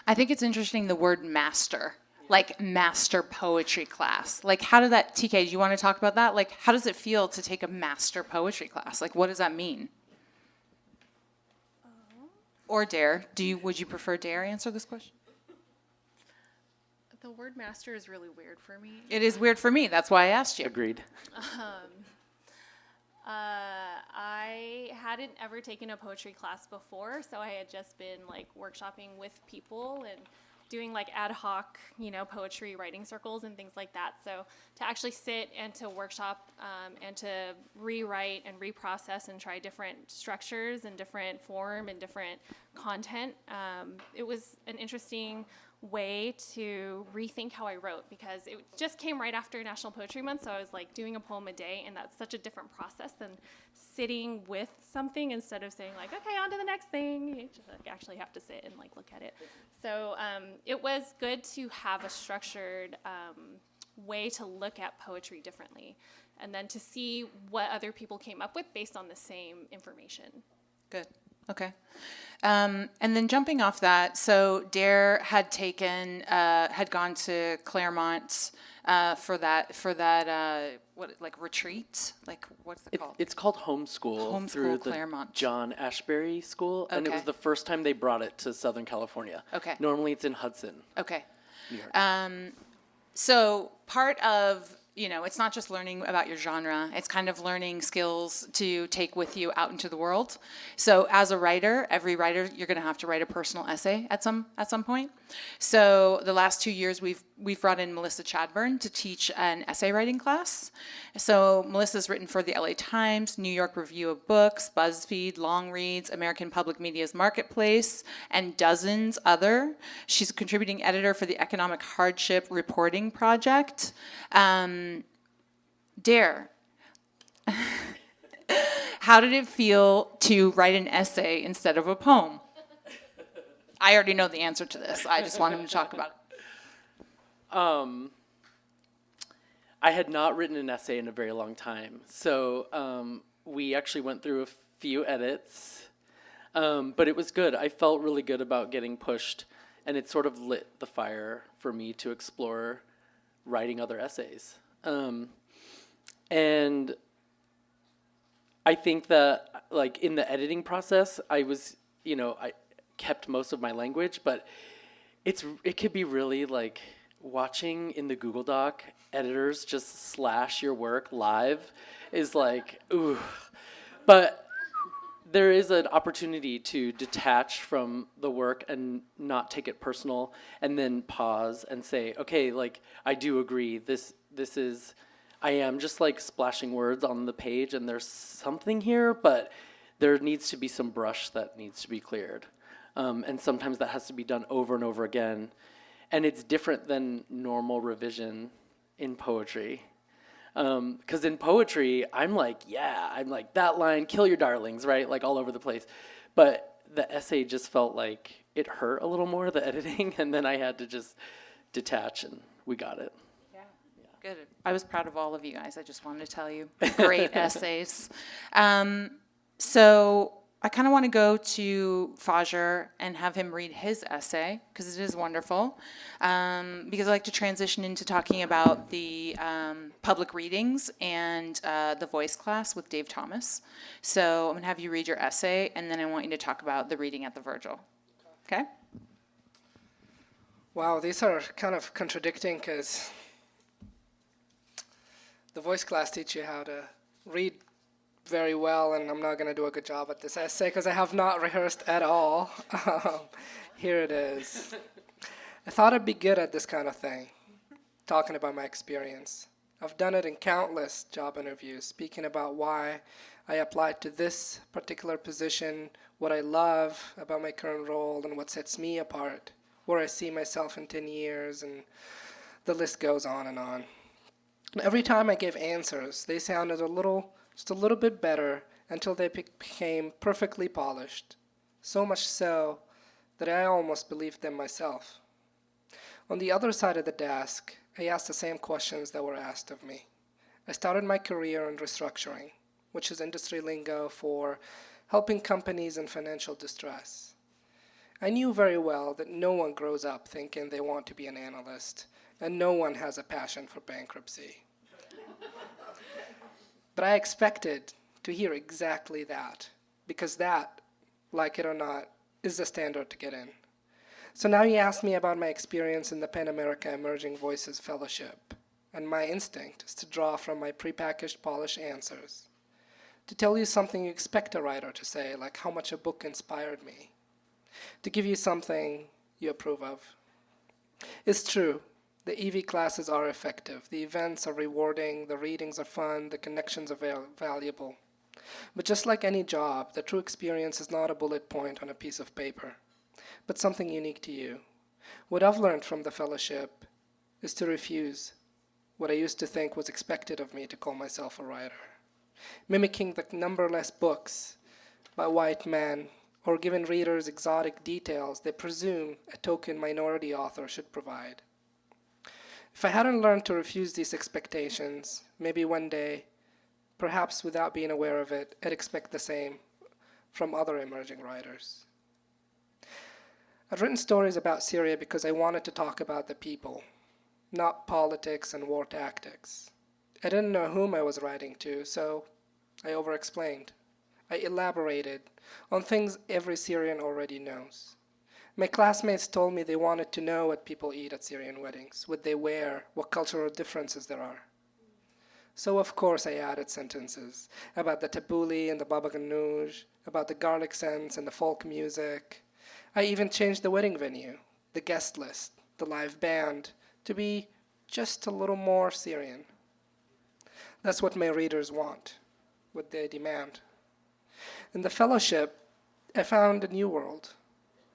I think it's interesting the word master, like master poetry class. Like how did that, TK, do you want to talk about that? Like how does it feel to take a master poetry class? Like what does that mean? Or Dare, would you prefer Dare answer this question? The word master is really weird for me. It is weird for me. That's why I asked you. Agreed. I hadn't ever taken a poetry class before, so I had just been like workshopping with people and doing like ad hoc, you know, poetry writing circles and things like that. So to actually sit and to workshop and to rewrite and reprocess and try different structures and different form and different content, it was an interesting way to rethink how I wrote, because it just came right after National Poetry Month, so I was like doing a poem a day, and that's such a different process than sitting with something instead of saying like, okay, on to the next thing. You just like actually have to sit and like look at it. So it was good to have a structured way to look at poetry differently, and then to see what other people came up with based on the same information. Good. Okay. And then jumping off that, so Dare had gone to Claremont for that retreat? Like, what's it called? It's called Homeschool through the Claremont. John Ashbery School, and it was Okay. the first time they brought it to Southern California. Okay. Normally it's in Hudson, Okay. New York. So part of, it's not just learning about your genre, it's kind of learning skills to take with you out into the world. So as a writer, every writer, you're gonna have to write a personal essay at some point. So the last 2 years, we've brought in Melissa Chadburn to teach an essay writing class. So Melissa's written for the LA Times, New York Review of Books, BuzzFeed, Long Reads, American Public Media's Marketplace, and dozens other. She's a contributing editor for the Economic Hardship Reporting Project. Dare, how did it feel to write an essay instead of a poem? I already know the answer to this. I just want him to talk about it. I had not written an essay in a very long time, so we actually went through a few edits, but it was good. I felt really good about getting pushed, and it sort of lit the fire for me to explore writing other essays. And I think that, like, in the editing process, I was, I kept most of my language, but it could be really, like, watching in the Google Doc editors just slash your work live is like, ooh. But there is an opportunity to detach from the work and not take it personal, and then pause and say, okay, like, I do agree, this is, I am just like splashing words on the page and there's something here, but there needs to be some brush that needs to be cleared. And sometimes that has to be done over and over again. And it's different than normal revision in poetry. Because in poetry, I'm like, that line, kill your darlings, right? Like all over the place. But the essay just felt like it hurt a little more, the editing, and then I had to just detach, and we got it. Good. I was proud of all of you guys. I just wanted to tell you. Great essays. So I kind of want to go to Fajer and have him read his essay, because it is wonderful. Because I like to transition into talking about the public readings and the voice class with Dave Thomas. So I'm going to have you read your essay, and then I want you to talk about the reading at the Virgil. Okay? Wow, these are kind of contradicting, because the voice class teach you how to read very well, and I'm not going to do a good job at this essay because I have not rehearsed at all. Here it is. I thought I'd be good at this kind of thing, talking about my experience. I've done it in countless job interviews, speaking about why I applied to this particular position, what I love about my current role, and what sets me apart, where I see myself in 10 years, and the list goes on and on. And every time I gave answers, they sounded just a little bit better until they became perfectly polished, so much so that I almost believed them myself. On the other side of the desk, I asked the same questions that were asked of me. I started my career in restructuring, which is industry lingo for helping companies in financial distress. I knew very well that no one grows up thinking they want to be an analyst, and no one has a passion for bankruptcy. But I expected to hear exactly that, because that, like it or not, is the standard to get in. So now you ask me about my experience in the Pan America Emerging Voices Fellowship, and my instinct is to draw from my prepackaged, polished answers, to tell you something you expect a writer to say, like how much a book inspired me, to give you something you approve of. It's true. The EV classes are effective, the events are rewarding, the readings are fun, the connections are valuable. But just like any job, the true experience is not a bullet point on a piece of paper, but something unique to you. What I've learned from the fellowship is to refuse what I used to think was expected of me, to call myself a writer. Mimicking the numberless books by white men, or giving readers exotic details they presume a token minority author should provide. If I hadn't learned to refuse these expectations, maybe one day, perhaps without being aware of it, I'd expect the same from other emerging writers. I've written stories about Syria because I wanted to talk about the people, not politics and war tactics. I didn't know whom I was writing to, so I over-explained. I elaborated on things every Syrian already knows. My classmates told me they wanted to know what people eat at Syrian weddings, what they wear, what cultural differences there are. So of course I added sentences about the tabbouleh and the baba ganoush, about the garlic scents and the folk music. I even changed the wedding venue, the guest list, the live band, to be just a little more Syrian. That's what my readers want, what they demand. In the fellowship, I found a new world.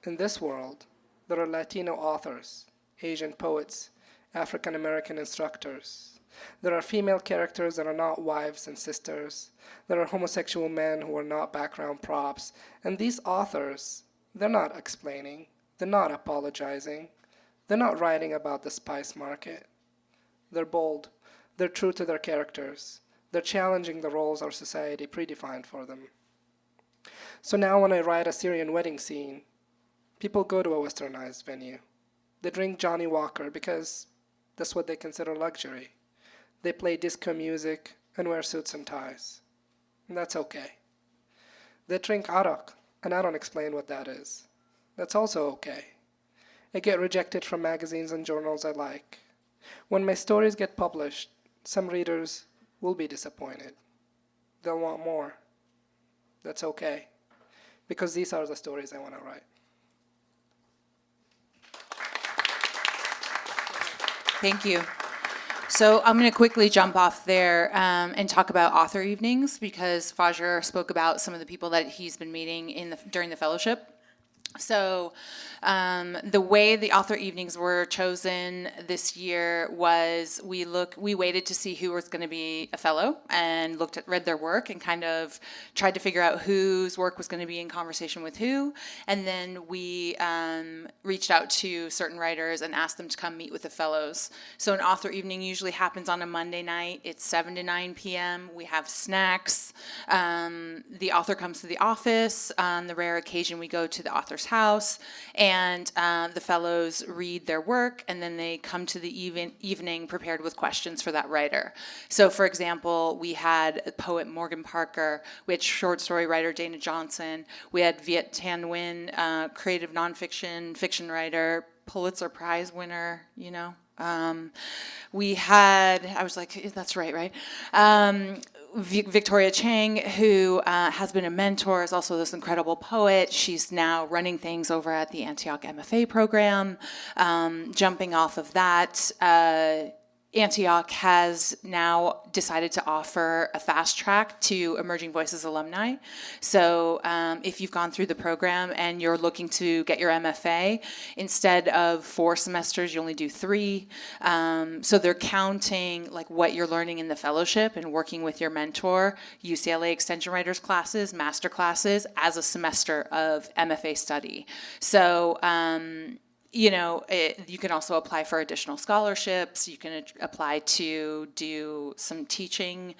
In this world, there are Latino authors, Asian poets, African American instructors. There are female characters that are not wives and sisters. There are homosexual men who are not background props. And these authors, they're not explaining. They're not apologizing. They're not writing about the spice market. They're bold. They're true to their characters. They're challenging the roles our society predefined for them. So now when I write a Syrian wedding scene, people go to a westernized venue. They drink Johnny Walker because that's what they consider luxury. They play disco music and wear suits and ties. And that's okay. They drink arak, and I don't explain what that is. That's also okay. I get rejected from magazines and journals I like. When my stories get published, some readers will be disappointed. They'll want more. That's okay. because these are the stories I want to write. Thank you. So I'm going to quickly jump off there and talk about author evenings, because Fajer spoke about some of the people that he's been meeting during the fellowship. So the way the author evenings were chosen this year was we waited to see who was going to be a fellow and read their work and kind of tried to figure out whose work was going to be in conversation with who. And then we reached out to certain writers and asked them to come meet with the fellows. So an author evening usually happens on a Monday night. It's 7 to 9 p.m. We have snacks. The author comes to the office. On the rare occasion, we go to the author's house, and the fellows read their work, and then they come to the evening prepared with questions for that writer. So, for example, we had poet Morgan Parker, we had short story writer Dana Johnson, we had Viet Thanh Nguyen, creative nonfiction, fiction writer, Pulitzer Prize winner, we had, I was like, that's right? Victoria Chang, who has been a mentor, is also this incredible poet. She's now running things over at the Antioch MFA program. Jumping off of that, Antioch has now decided to offer a fast track to Emerging Voices alumni. So if you've gone through the program and you're looking to get your MFA, instead of 4 semesters, you only do 3. So they're counting like what you're learning in the fellowship and working with your mentor, UCLA Extension Writers classes, master classes, as a semester of MFA study. So you can also apply for additional scholarships. You can apply to do some teaching,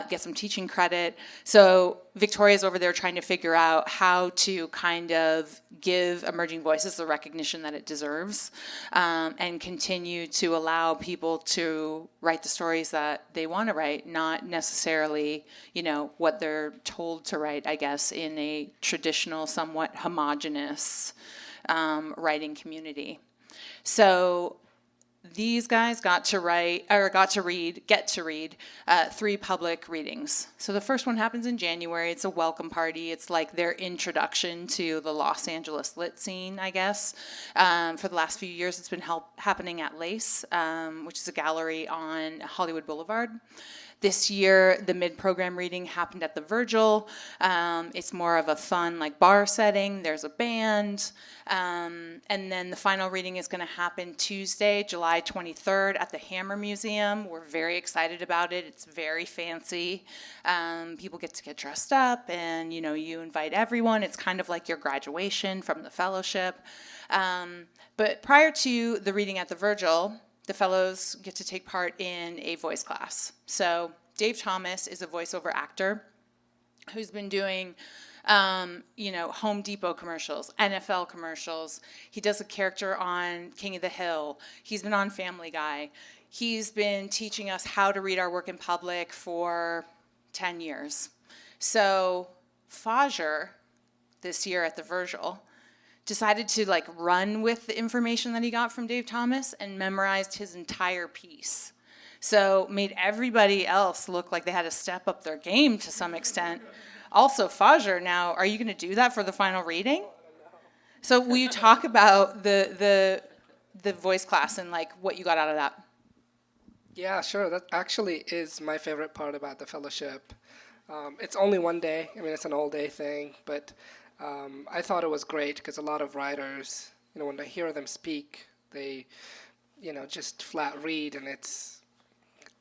get some teaching credit. So Victoria's over there trying to figure out how to kind of give Emerging Voices the recognition that it deserves, and continue to allow people to write the stories that they want to write, not necessarily, what they're told to write, I guess, in a traditional, somewhat homogenous writing community. So these guys get to read 3 public readings. So the first one happens in January. It's a welcome party. It's like their introduction to the Los Angeles lit scene, I guess. For the last few years, it's been happening at Lace, which is a gallery on Hollywood Boulevard. This year, the mid-program reading happened at the Virgil. It's more of a fun, bar setting. There's a band. And then the final reading is going to happen Tuesday, July 23rd at the Hammer Museum. We're very excited about it. It's very fancy. People get to get dressed up, and, you invite everyone. It's kind of like your graduation from the fellowship. But prior to the reading at the Virgil, the fellows get to take part in a voice class. So Dave Thomas is a voiceover actor who's been doing, Home Depot commercials, NFL commercials. He does a character on King of the Hill. He's been on Family Guy. He's been teaching us how to read our work in public for 10 years. So Fajer, this year at the Virgil, decided to run with the information that he got from Dave Thomas and memorized his entire piece. So made everybody else look like they had to step up their game to some extent. Also, Fajer, now, are you going to do that for the final reading? So will you talk about the voice class and what you got out of that? Yeah, sure. That actually is my favorite part about the fellowship. It's only one day. It's an all-day thing, but I thought it was great because a lot of writers, when I hear them speak, they, just flat read, and it's,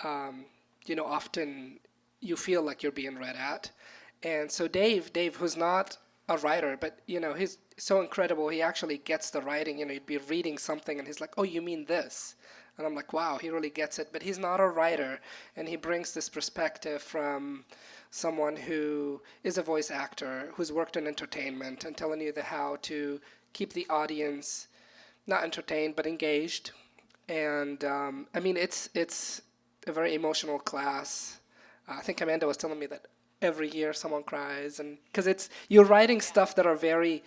often you feel like you're being read at. And so Dave, who's not a writer, but, he's so incredible. He actually gets the writing. He'd be reading something, and he's like, oh, you mean this? And I'm like, wow, he really gets it. But he's not a writer, and he brings this perspective from someone who is a voice actor, who's worked in entertainment, and telling you how to keep the audience not entertained but engaged. And it's a very emotional class. I think Amanda was telling me that every year someone cries, and because you're writing stuff that are very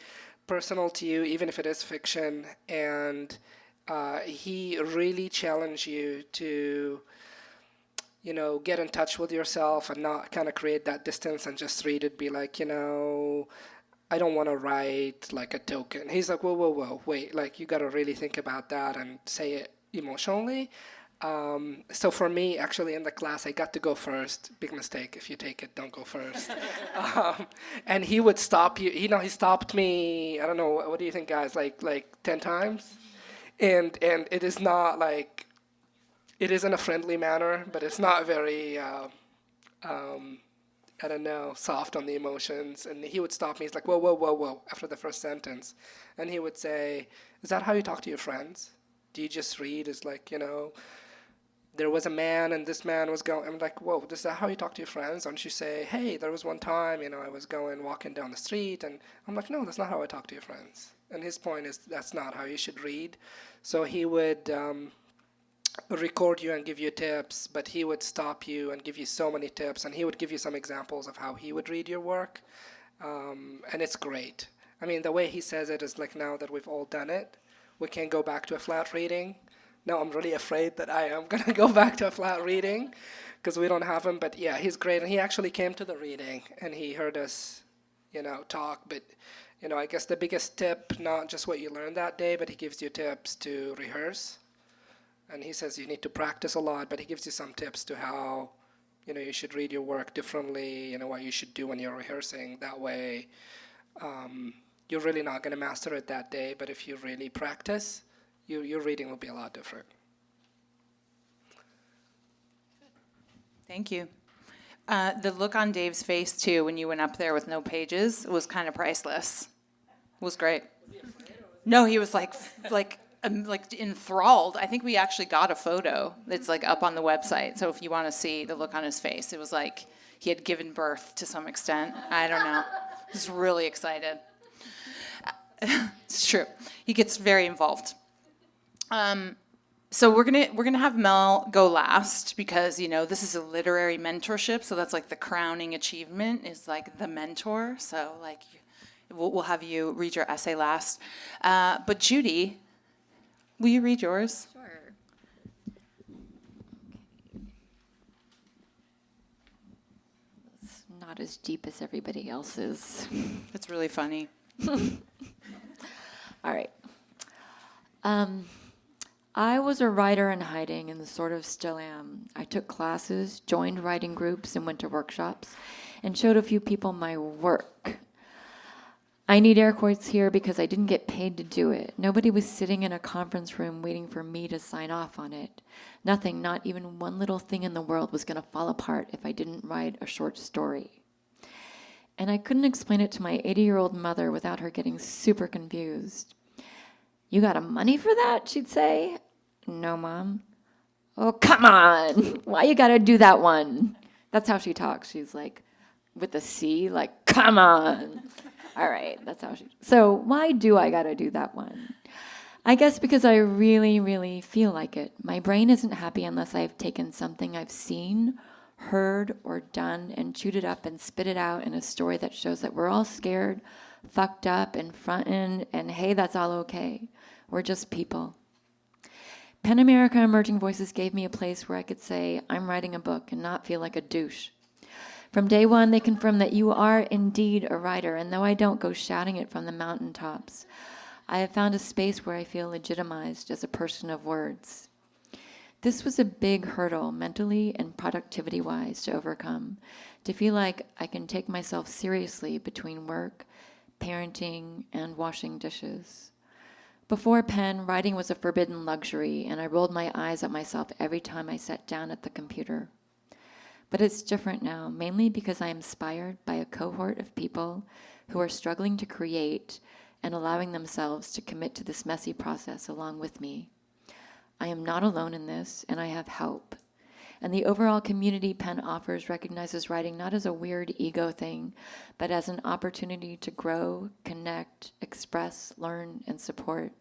personal to you, even if it is fiction. And he really challenged you to get in touch with yourself and not kind of create that distance and just read it, be like, I don't want to write like a token. He's like, whoa, wait, like you got to really think about that and say it emotionally. So for me, actually, in the class, I got to go first. Big mistake. If you take it, don't go first. And he would stop you. He stopped me, I don't know, what do you think, guys, like 10 times? And it is not like, it is in a friendly manner, but it's not very, I don't know, soft on the emotions. And he would stop me. He's like, whoa, after the first sentence. And he would say, is that how you talk to your friends? Do you just read? It's like, there was a man and this man was going. I'm like, whoa, is that how you talk to your friends? Don't you say, hey, there was one time, I was walking down the street. And I'm like, no, that's not how I talk to your friends. And his point is that's not how you should read. So he would record you and give you tips, but he would stop you and give you so many tips. And he would give you some examples of how he would read your work. And it's great. I mean, the way he says it is like, now that we've all done it, we can't go back to a flat reading. No, I'm really afraid that I am going to go back to a flat reading because we don't have him. But yeah, he's great. And he actually came to the reading and he heard us, talk. But, I guess the biggest tip, not just what you learned that day, but he gives you tips to rehearse. And he says you need to practice a lot, but he gives you some tips to how, you should read your work differently, what you should do when you're rehearsing. That way, you're really not going to master it that day. But if you really practice, your reading will be a lot different. Thank you. The look on Dave's face, too, when you went up there with no pages was kind of priceless. It was great. No, he was like enthralled. I think we actually got a photo that's like up on the website. So if you want to see the look on his face, it was like he had given birth to some extent. I don't know. He was really excited. It's true. He gets very involved. So we're gonna have Mel go last because this is a literary mentorship, so that's like the crowning achievement is like the mentor. So like we'll have you read your essay last. But Judy, will you read yours? Sure. It's not as deep as everybody else's. It's really funny. All right. I was a writer in hiding and sort of still am. I took classes, joined writing groups, and went to workshops, and showed a few people my work. I need air quotes here because I didn't get paid to do it. Nobody was sitting in a conference room waiting for me to sign off on it. Nothing, not even one little thing in the world was going to fall apart if I didn't write a short story. And I couldn't explain it to my 80-year-old mother without her getting super confused. You got a money for that, she'd say. No, Mom. Oh, come on. Why you got to do that one? That's how she talks. She's like, with a C, like, come on. All right, that's how she... So why do I got to do that one? I guess because I really, really feel like it. My brain isn't happy unless I've taken something I've seen, heard, or done and chewed it up and spit it out in a story that shows that we're all scared, fucked up, and frontin', and hey, that's all okay. We're just people. PEN America Emerging Voices gave me a place where I could say, I'm writing a book and not feel like a douche. From day one, they confirmed that you are indeed a writer, and though I don't go shouting it from the mountaintops, I have found a space where I feel legitimized as a person of words. This was a big hurdle, mentally and productivity-wise, to overcome, to feel like I can take myself seriously between work, parenting, and washing dishes. Before PEN, writing was a forbidden luxury, and I rolled my eyes at myself every time I sat down at the computer. But it's different now, mainly because I am inspired by a cohort of people who are struggling to create and allowing themselves to commit to this messy process along with me. I am not alone in this, and I have help. And the overall community PEN offers recognizes writing not as a weird ego thing, but as an opportunity to grow, connect, express, learn, and support.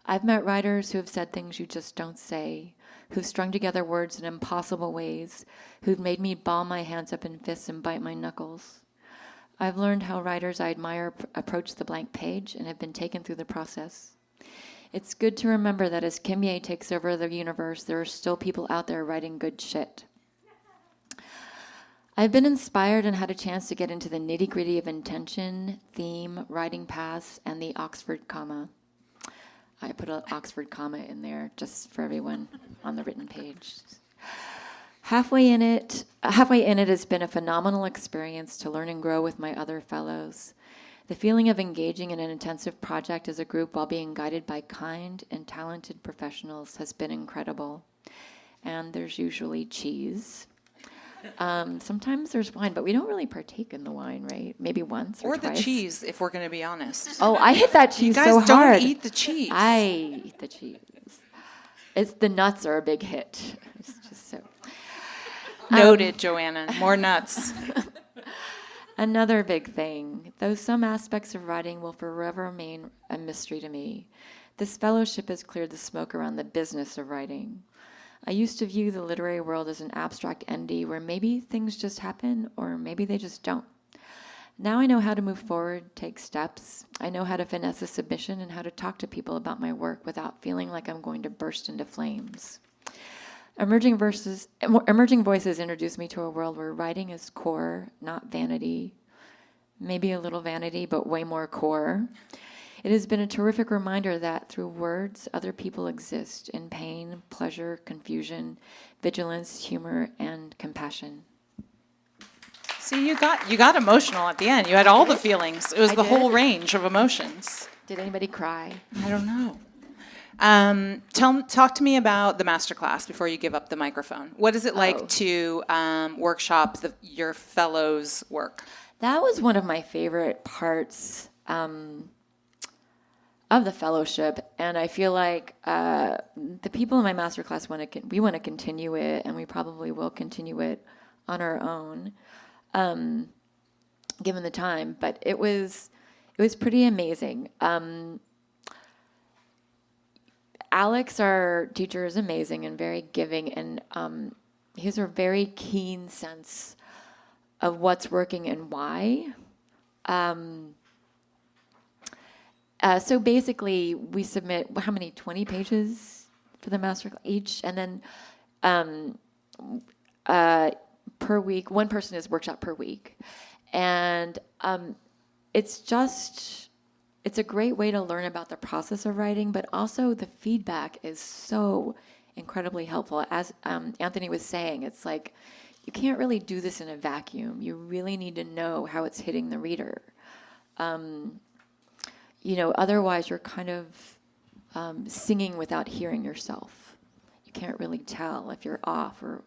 I've met writers who have said things you just don't say, who've strung together words in impossible ways, who've made me ball my hands up in fists and bite my knuckles. I've learned how writers I admire approach the blank page and have been taken through the process. It's good to remember that as Kimye takes over the universe, there are still people out there writing good shit. I've been inspired and had a chance to get into the nitty-gritty of intention, theme, writing paths, and the Oxford comma. I put an Oxford comma in there just for everyone on the written page. Halfway in it has been a phenomenal experience to learn and grow with my other fellows. The feeling of engaging in an intensive project as a group while being guided by kind and talented professionals has been incredible. And there's usually cheese. Sometimes there's wine, but we don't really partake in the wine, right? Maybe once or twice. Or the cheese, if we're going to be honest. Oh, I hit that cheese so hard. You guys don't eat the cheese. I eat the cheese. The nuts are a big hit. It's just so. Noted, Joanna. More nuts. Another big thing, though some aspects of writing will forever remain a mystery to me, this fellowship has cleared the smoke around the business of writing. I used to view the literary world as an abstract entity where maybe things just happen or maybe they just don't. Now I know how to move forward, take steps. I know how to finesse a submission and how to talk to people about my work without feeling like I'm going to burst into flames. Emerging voices introduced me to a world where writing is core, not vanity. Maybe a little vanity, but way more core. It has been a terrific reminder that through words, other people exist in pain, pleasure, confusion, vigilance, humor, and compassion. See, you got emotional at the end. You had all the feelings. It was the whole range of emotions. Did anybody cry? I don't know. Talk to me about the masterclass before you give up the microphone. What is it like to workshop your fellows' work? That was one of my favorite parts of the fellowship, and I feel like the people in my masterclass want to continue it, and we probably will continue it on our own, given the time. But it was pretty amazing. Alex, our teacher, is amazing and very giving, and he has a very keen sense of what's working and why. So basically, we submit, 20 pages for the master each, and then per week, one person is workshop per week. And it's a great way to learn about the process of writing, but also the feedback is so incredibly helpful. As Anthony was saying, it's like you can't really do this in a vacuum. You really need to know how it's hitting the reader. Otherwise you're kind of singing without hearing yourself. You can't really tell if you're off, or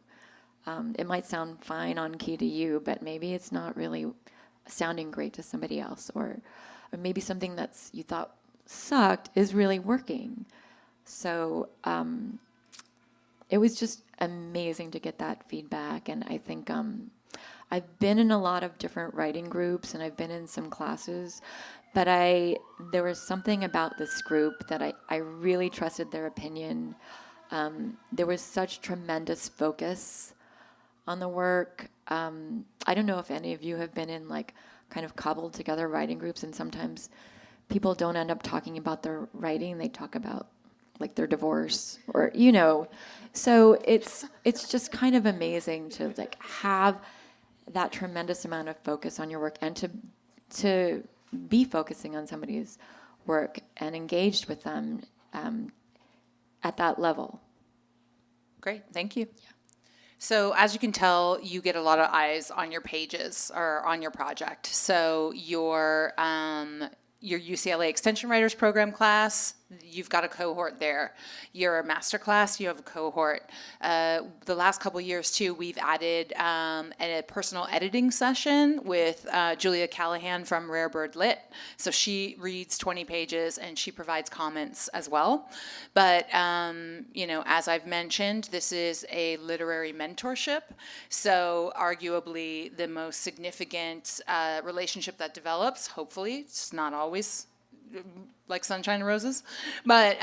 it might sound fine on key to you, but maybe it's not really sounding great to somebody else, or maybe something that's you thought sucked is really working. So it was just amazing to get that feedback, and I think I've been in a lot of different writing groups, and I've been in some classes, but there was something about this group that I really trusted their opinion. There was such tremendous focus on the work. I don't know if any of you have been in kind of cobbled together writing groups, and sometimes people don't end up talking about their writing, they talk about their divorce, or so it's just kind of amazing to have that tremendous amount of focus on your work, and to be focusing on somebody's work and engaged with them at that level. Great, thank you. Yeah. So as you can tell, you get a lot of eyes on your pages or on your project. So your UCLA Extension Writers Program class, you've got a cohort there. Your master class, you have a cohort. The last couple years, too, we've added a personal editing session with Julia Callahan from Rare Bird Lit. So she reads 20 pages and she provides comments as well. But, as I've mentioned, this is a literary mentorship. So arguably the most significant relationship that develops, hopefully, it's not always like sunshine and roses, but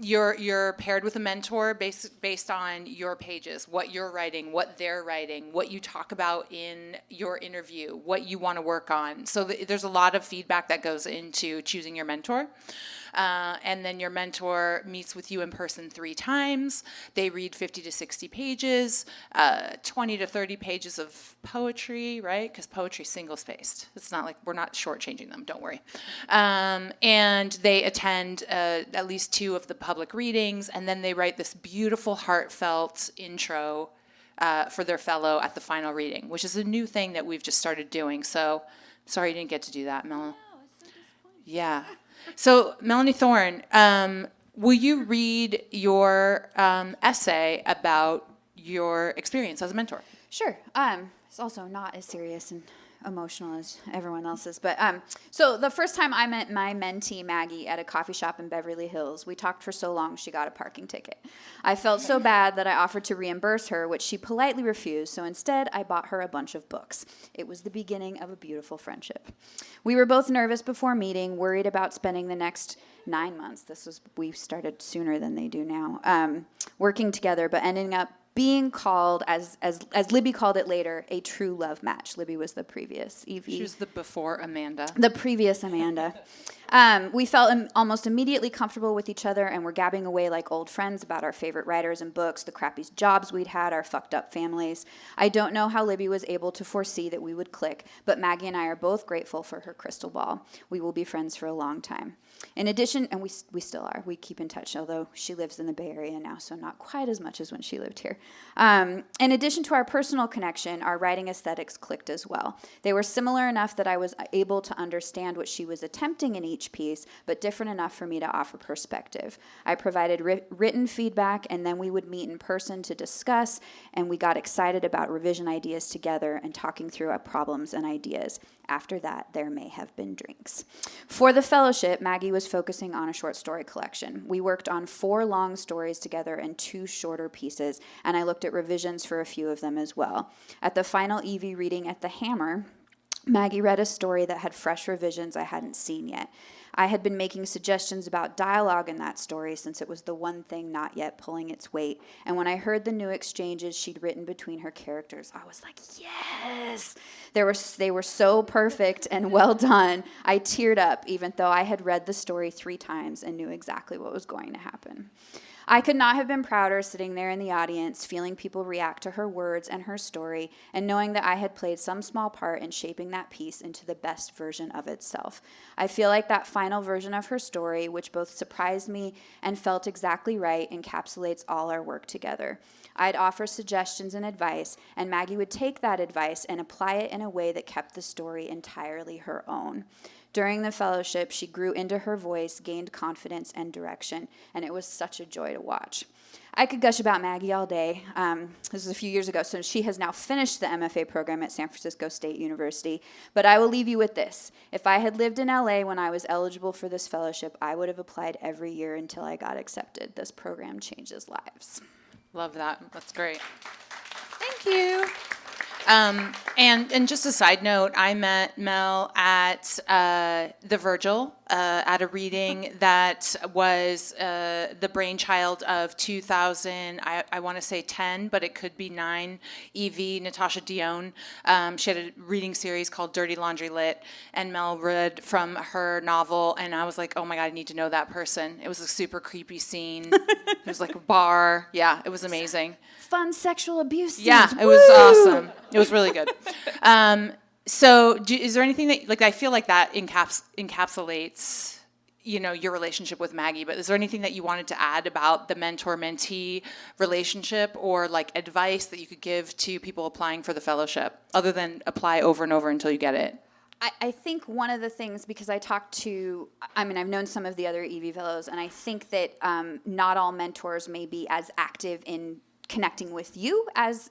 you're paired with a mentor based on your pages, what you're writing, what they're writing, what you talk about in your interview, what you want to work on. So there's a lot of feedback that goes into choosing your mentor. And then your mentor meets with you in person 3 times. They read 50 to 60 pages, 20 to 30 pages of poetry, right? Because poetry's single-spaced. It's not like we're not shortchanging them, don't worry. And they attend at least 2 of the public readings, and then they write this beautiful, heartfelt intro for their fellow at the final reading, which is a new thing that we've just started doing. So sorry you didn't get to do that, Mel. Yeah. So, Melanie Thorne, will you read your essay about your experience as a mentor? Sure. It's also not as serious and emotional as everyone else's. But so the first time I met my mentee, Maggie, at a coffee shop in Beverly Hills, we talked for so long she got a parking ticket. I felt so bad that I offered to reimburse her, which she politely refused, so instead I bought her a bunch of books. It was the beginning of a beautiful friendship. We were both nervous before meeting, worried about spending the next 9 months. We started sooner than they do now, working together, but ending up being called, as Libby called it later, a true love match. Libby was the previous EV. She was the before Amanda. The previous Amanda. We felt almost immediately comfortable with each other and were gabbing away like old friends about our favorite writers and books, the crappy jobs we'd had, our fucked up families. I don't know how Libby was able to foresee that we would click, but Maggie and I are both grateful for her crystal ball. We will be friends for a long time. In addition, and we still are, we keep in touch, although she lives in the Bay Area now, so not quite as much as when she lived here. In addition to our personal connection, our writing aesthetics clicked as well. They were similar enough that I was able to understand what she was attempting in each piece, but different enough for me to offer perspective. I provided written feedback, and then we would meet in person to discuss, and we got excited about revision ideas together and talking through our problems and ideas. After that, there may have been drinks. For the fellowship, Maggie was focusing on a short story collection. We worked on 4 long stories together and 2 shorter pieces, and I looked at revisions for a few of them as well. At the final EV reading at the Hammer, Maggie read a story that had fresh revisions I hadn't seen yet. I had been making suggestions about dialogue in that story since it was the one thing not yet pulling its weight. And when I heard the new exchanges she'd written between her characters, I was like, yes! They were so perfect and well done. I teared up, even though I had read the story 3 times and knew exactly what was going to happen. I could not have been prouder sitting there in the audience, feeling people react to her words and her story, and knowing that I had played some small part in shaping that piece into the best version of itself. I feel like that final version of her story, which both surprised me and felt exactly right, encapsulates all our work together. I'd offer suggestions and advice, and Maggie would take that advice and apply it in a way that kept the story entirely her own. During the fellowship, she grew into her voice, gained confidence and direction, and it was such a joy to watch. I could gush about Maggie all day. This was a few years ago, so she has now finished the MFA program at San Francisco State University. But I will leave you with this. If I had lived in LA when I was eligible for this fellowship, I would have applied every year until I got accepted. This program changes lives. Love that. That's great. Thank you. And just a side note, I met Mel at the Virgil at a reading that was the brainchild of 2000, I want to say 10, but it could be 9, EV, Natasha Dione. She had a reading series called Dirty Laundry Lit, and Mel read from her novel, and I was like, oh my God, I need to know that person. It was a super creepy scene. It was like a bar. Yeah, it was amazing. Fun sexual abuse scenes. Yeah, it was awesome. It was really good. So is there anything that, like, I feel like that encapsulates, you know, your relationship with Maggie, but is there anything that you wanted to add about the mentor-mentee relationship or, like, advice that you could give to people applying for the fellowship, other than apply over and over until you get it? I think one of the things, because I've known some of the other EV fellows, and I think that not all mentors may be as active in connecting with you as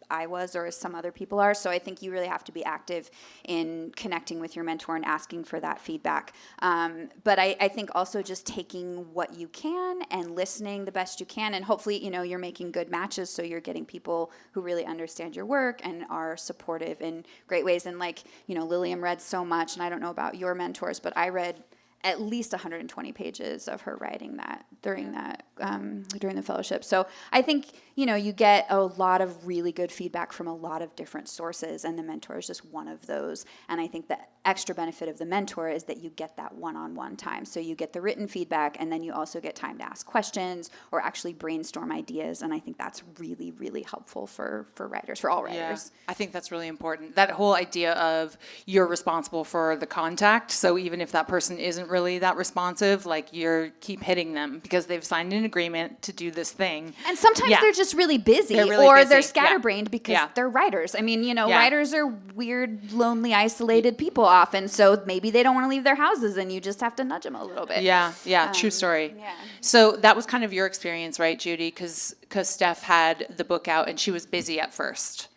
I was or as some other people are. So I think you really have to be active in connecting with your mentor and asking for that feedback. But I think also just taking what you can and listening the best you can. And hopefully, you know, you're making good matches, so you're getting people who really understand your work and are supportive in great ways. And like, you know, Lillian read so much, and I don't know about your mentors, but I read at least 120 pages of her writing that during the fellowship. So I think, you get a lot of really good feedback from a lot of different sources, and the mentor is just one of those. And I think the extra benefit of the mentor is that you get that one-on-one time. So you get the written feedback, and then you also get time to ask questions or actually brainstorm ideas. And I think that's really, really helpful for writers, for all writers. Yeah, I think that's really important. That whole idea of you're responsible for the contact. So even if that person isn't really that responsive, like keep hitting them because they've signed an agreement to do this thing. And sometimes they're just really busy, they're scatterbrained because they're writers. I mean, writers are weird, lonely, isolated people often. So maybe they don't want to leave their houses, and you just have to nudge them a little bit. Yeah, true story. Yeah. So that was kind of your experience, right, Judy? Because Steph had the book out and she was busy at first.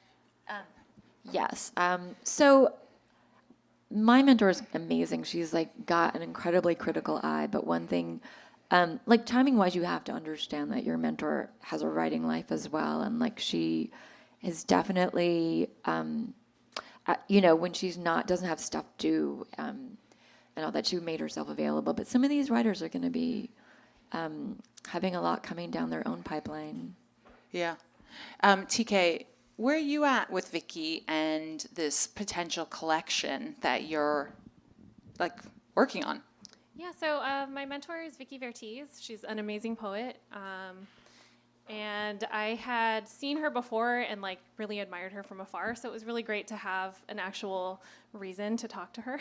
Yes. So my mentor is amazing. She's got an incredibly critical eye. But one thing, timing wise, you have to understand that your mentor has a writing life as well. And she is definitely, when she's doesn't have stuff due, and all that, she made herself available. But some of these writers are going to be having a lot coming down their own pipeline. Yeah. TK, where are you at with Vicky and this potential collection that you're working on? Yeah, so my mentor is Vicky Vertiz. She's an amazing poet. And I had seen her before and really admired her from afar. So it was really great to have an actual reason to talk to her.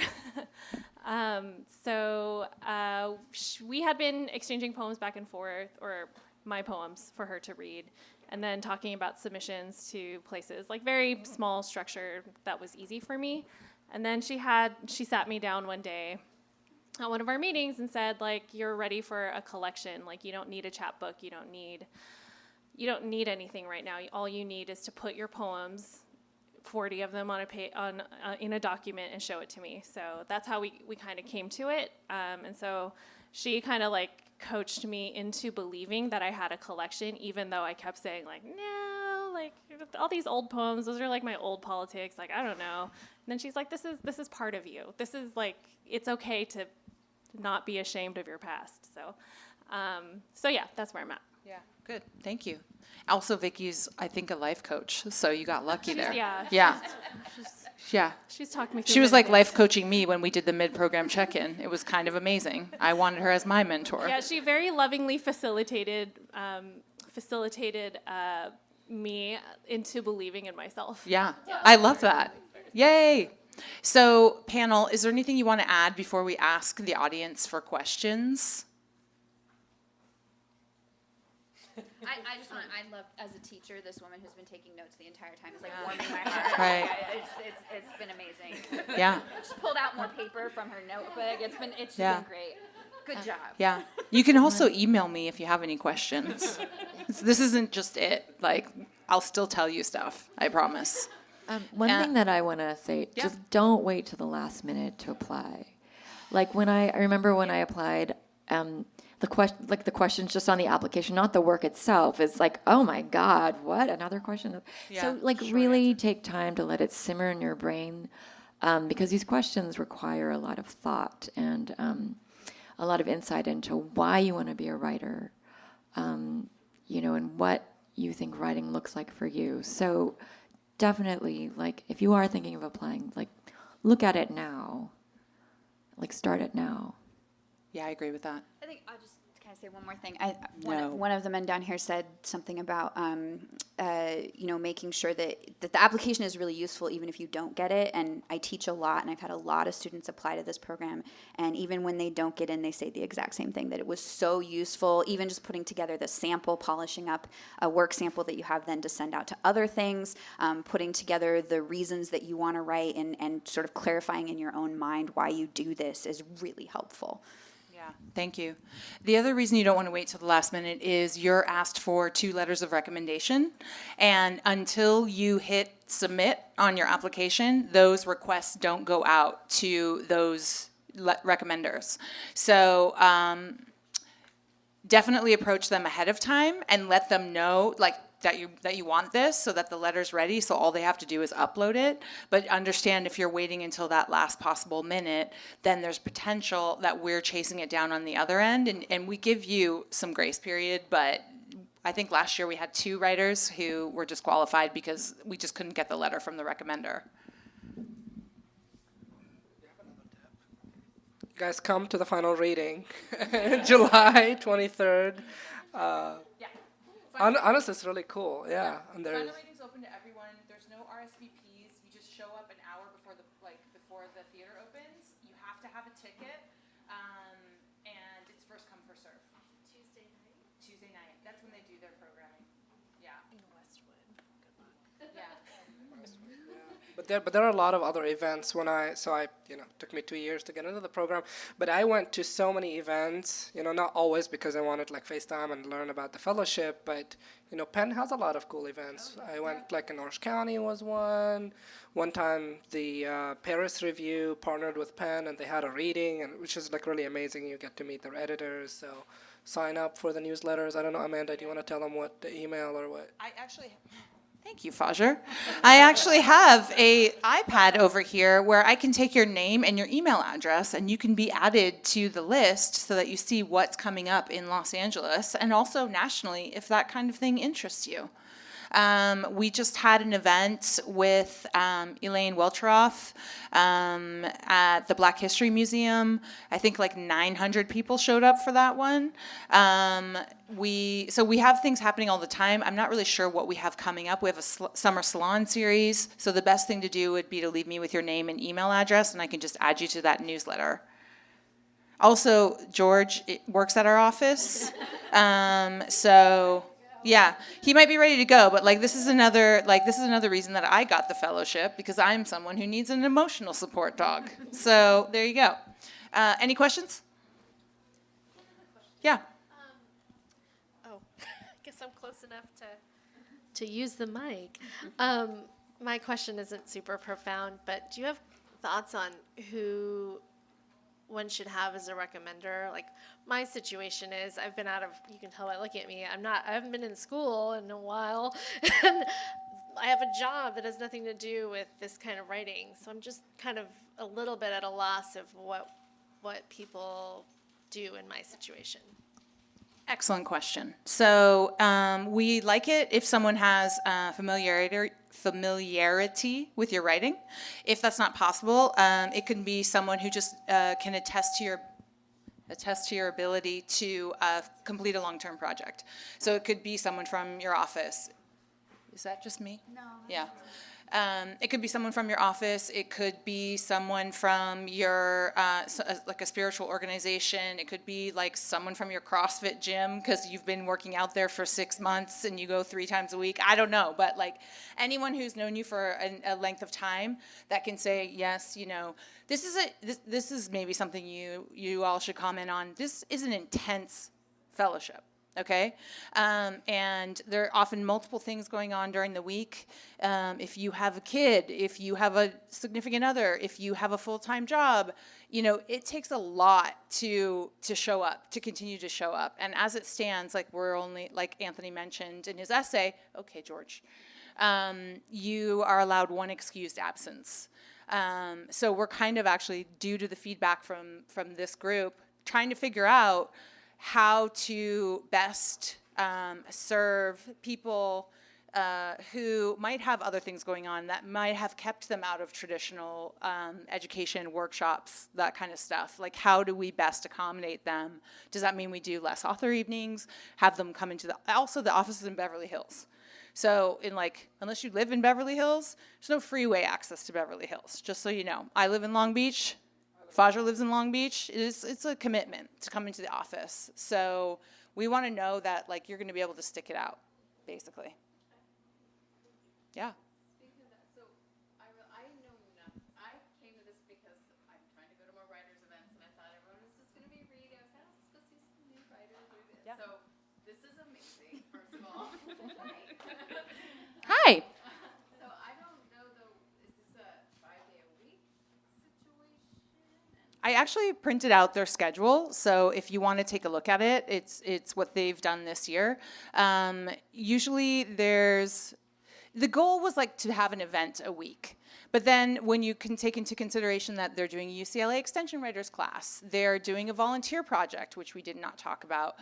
We had been exchanging poems back and forth, or my poems for her to read, and then talking about submissions to places, very small structure that was easy for me. And then she sat me down one day at one of our meetings and said, you're ready for a collection. You don't need a chapbook. You don't need anything right now. All you need is to put your poems, 40 of them in a document, and show it to me. So that's how we kind of came to it. And so she kind of coached me into believing that I had a collection, even though I kept saying no, all these old poems, those are my old politics. I don't know. And then she's like, this is part of you. This is it's okay to not be ashamed of your past. So yeah, that's where I'm at. Yeah, good. Thank you. Also, Vicky's, I think, a life coach, so you got lucky there. Yeah. She's talked me through She was many things. life coaching me when we did the mid-program check-in. It was kind of amazing. I wanted her as my mentor. Yeah, she very lovingly facilitated me into believing in myself. Yeah, I love that. Yay. So, panel, is there anything you want to add before we ask the audience for questions? I love, as a teacher, this woman who's been taking notes the entire time is warming my heart. Right. It's been amazing. Yeah. She pulled out more paper from her notebook. It's been great. Good job. Yeah. You can also email me if you have any questions. This isn't just it. I'll still tell you stuff. I promise. One thing that I want to say, just don't wait till the last minute to apply. I remember when I applied, the questions just on the application, not the work itself, is oh my God, what? Another question? Yeah, So really take time to let it simmer in your brain, because these questions require a lot of thought and a lot of insight into why you want to be a writer, and what you think writing looks like for you. So definitely, if you are thinking of applying, look at it now. Start it now. Yeah, I agree with that. I think I'll just kind of say one more thing. One of the men down here said something about making sure that the application is really useful even if you don't get it. And I teach a lot, and I've had a lot of students apply to this program. And even when they don't get in, they say the exact same thing, that it was so useful, even just putting together the sample, polishing up a work sample that you have then to send out to other things, putting together the reasons that you want to write, and sort of clarifying in your own mind why you do this is really helpful. Yeah, thank you. The other reason you don't want to wait till the last minute is you're asked for 2 letters of recommendation, and until you hit submit on your application, those requests don't go out to those recommenders. So definitely approach them ahead of time and let them know, that you want this, so that the letter's ready, so all they have to do is upload it. But understand, if you're waiting until that last possible minute, then there's potential that we're chasing it down on the other end, and we give you some grace period. But I think last year we had 2 writers who were disqualified because we just couldn't get the letter from the recommender. You guys come to the final reading, July 23rd. Honestly, it's really cool. Yeah, and there's. Final reading's open to everyone. There's no RSVPs. You just show up an hour before the theater opens. You have to have a ticket, and it's first come, first serve. Tuesday night. That's when they do their programming. Yeah. In Westwood. Good luck. Yeah. But there are a lot of other events. Took me 2 years to get into the program, but I went to so many events. Not always because I wanted like FaceTime and learn about the fellowship, but Penn has a lot of cool events. I went in Orange County was one. One time the Paris Review partnered with Penn and they had a reading, and which is like really amazing. You get to meet their editors. So sign up for the newsletters. I don't know, Amanda, do you want to tell them what the email or what? Thank you, Fajer. I actually have a iPad over here where I can take your name and your email address, and you can be added to the list so that you see what's coming up in Los Angeles and also nationally if that kind of thing interests you. We just had an event with Elaine Welteroff at the Black History Museum. I think like 900 people showed up for that one. We have things happening all the time. I'm not really sure what we have coming up. We have a summer salon series. So the best thing to do would be to leave me with your name and email address, and I can just add you to that newsletter. Also, George works at our office. Yeah, he might be ready to go, but this is another reason that I got the fellowship, because I'm someone who needs an emotional support dog. So there you go. Any questions? Yeah. I guess I'm close enough to use the mic. My question isn't super profound, but do you have thoughts on who one should have as a recommender? Like, my situation is I've been out of, you can tell by looking at me, I haven't been in school in a while, and I have a job that has nothing to do with this kind of writing. So I'm just kind of a little bit at a loss of what people do in my situation. Excellent question. So we like it if someone has familiarity with your writing. If that's not possible, it can be someone who just can attest to your ability to complete a long-term project. So it could be someone from your office. Is that just me? No. Yeah. It could be someone from your office. It could be someone from your, like a spiritual organization. It could be like someone from your CrossFit gym because you've been working out there for 6 months and you go 3 times a week. I don't know, but like anyone who's known you for a length of time that can say, yes, this is maybe something you all should comment on. This is an intense fellowship. Okay, and there are often multiple things going on during the week. If you have a kid, if you have a significant other, if you have a full-time job, it takes a lot to show up, to continue to show up. And as it stands, we're only, like Anthony mentioned in his essay, okay, George, you are allowed 1 excused absence. So we're kind of actually, due to the feedback from this group, trying to figure out how to best serve people who might have other things going on that might have kept them out of traditional education, workshops, that kind of stuff. Like, how do we best accommodate them? Does that mean we do less author evenings, have them come into also the office is in Beverly Hills. So unless you live in Beverly Hills, there's no freeway access to Beverly Hills, just so you know. I live in Long Beach. Fajer lives in Long Beach. It's a commitment to come into the office. So we want to know that you're going to be able to stick it out, basically. Yeah. Speaking of that, so I know nothing. I came to this because I'm trying to go to more writers' events, and I thought everyone was just going to be reading. I was like, let's go see some new writers. Yeah. So this is amazing, first of all. Hi. So I don't know, though, is this a 5-day-a-week situation? I actually printed out their schedule, so if you want to take a look at it, it's what they've done this year. Usually the goal was like to have an event a week. But then when you can take into consideration that they're doing a UCLA Extension Writers class, they're doing a volunteer project, which we did not talk about.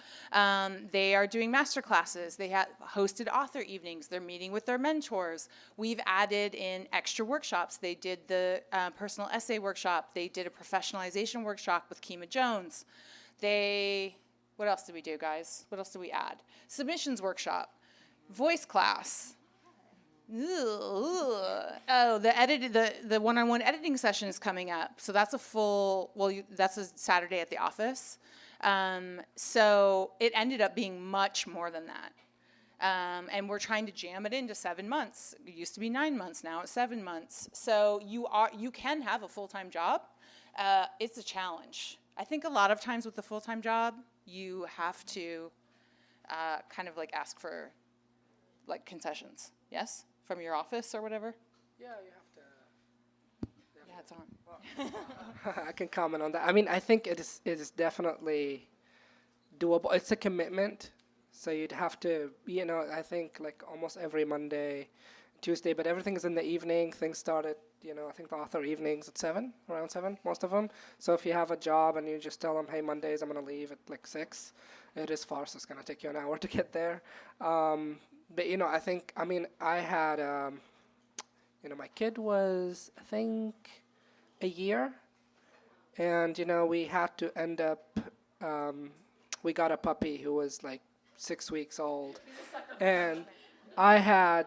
They are doing master classes. They have hosted author evenings. They're meeting with their mentors. We've added in extra workshops. They did the personal essay workshop. They did a professionalization workshop with Kima Jones. What else did we do, guys? What else did we add? Submissions workshop, voice class. Oh, the one-on-one editing session is coming up. So that's that's a Saturday at the office. So it ended up being much more than that. And we're trying to jam it into 7 months. It used to be 9 months, now it's 7 months. So you can have a full-time job. It's a challenge. I think a lot of times with the full-time job, you have to kind of like ask for like concessions. Yes? From your office or whatever? Yeah, you have to. Yeah, it's on. I can comment on that. I mean, I think it is definitely doable. It's a commitment, so you'd have to, I think like almost every Monday, Tuesday, but everything is in the evening. Things start at, I think the author evenings at around 7, most of them. So if you have a job and you just tell them, hey, Mondays I'm going to leave at like 6, it is far, so it's going to take you an hour to get there. But, I had, my kid was, I think, a year. And, we had to end up, we got a puppy who was like 6 weeks old. And I had,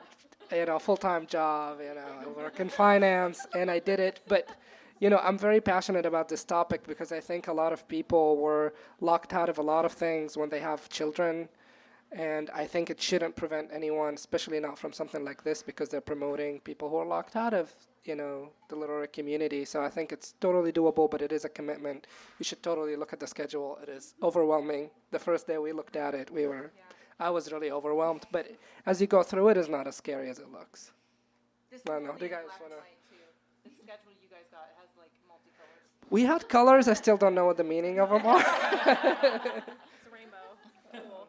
a full-time job, I work in finance, and I did it. But, I'm very passionate about this topic because I think a lot of people were locked out of a lot of things when they have children. And I think it shouldn't prevent anyone, especially not from something like this, because they're promoting people who are locked out of, the literary community. So I think it's totally doable, but it is a commitment. You should totally look at the schedule. It is overwhelming. The first day we looked at it, I was really overwhelmed. But as you go through it, it's not as scary as it looks. Do you guys want to? The schedule you guys got has like multicolors. We had colors. I still don't know what the meaning of them are. It's a rainbow. Cool.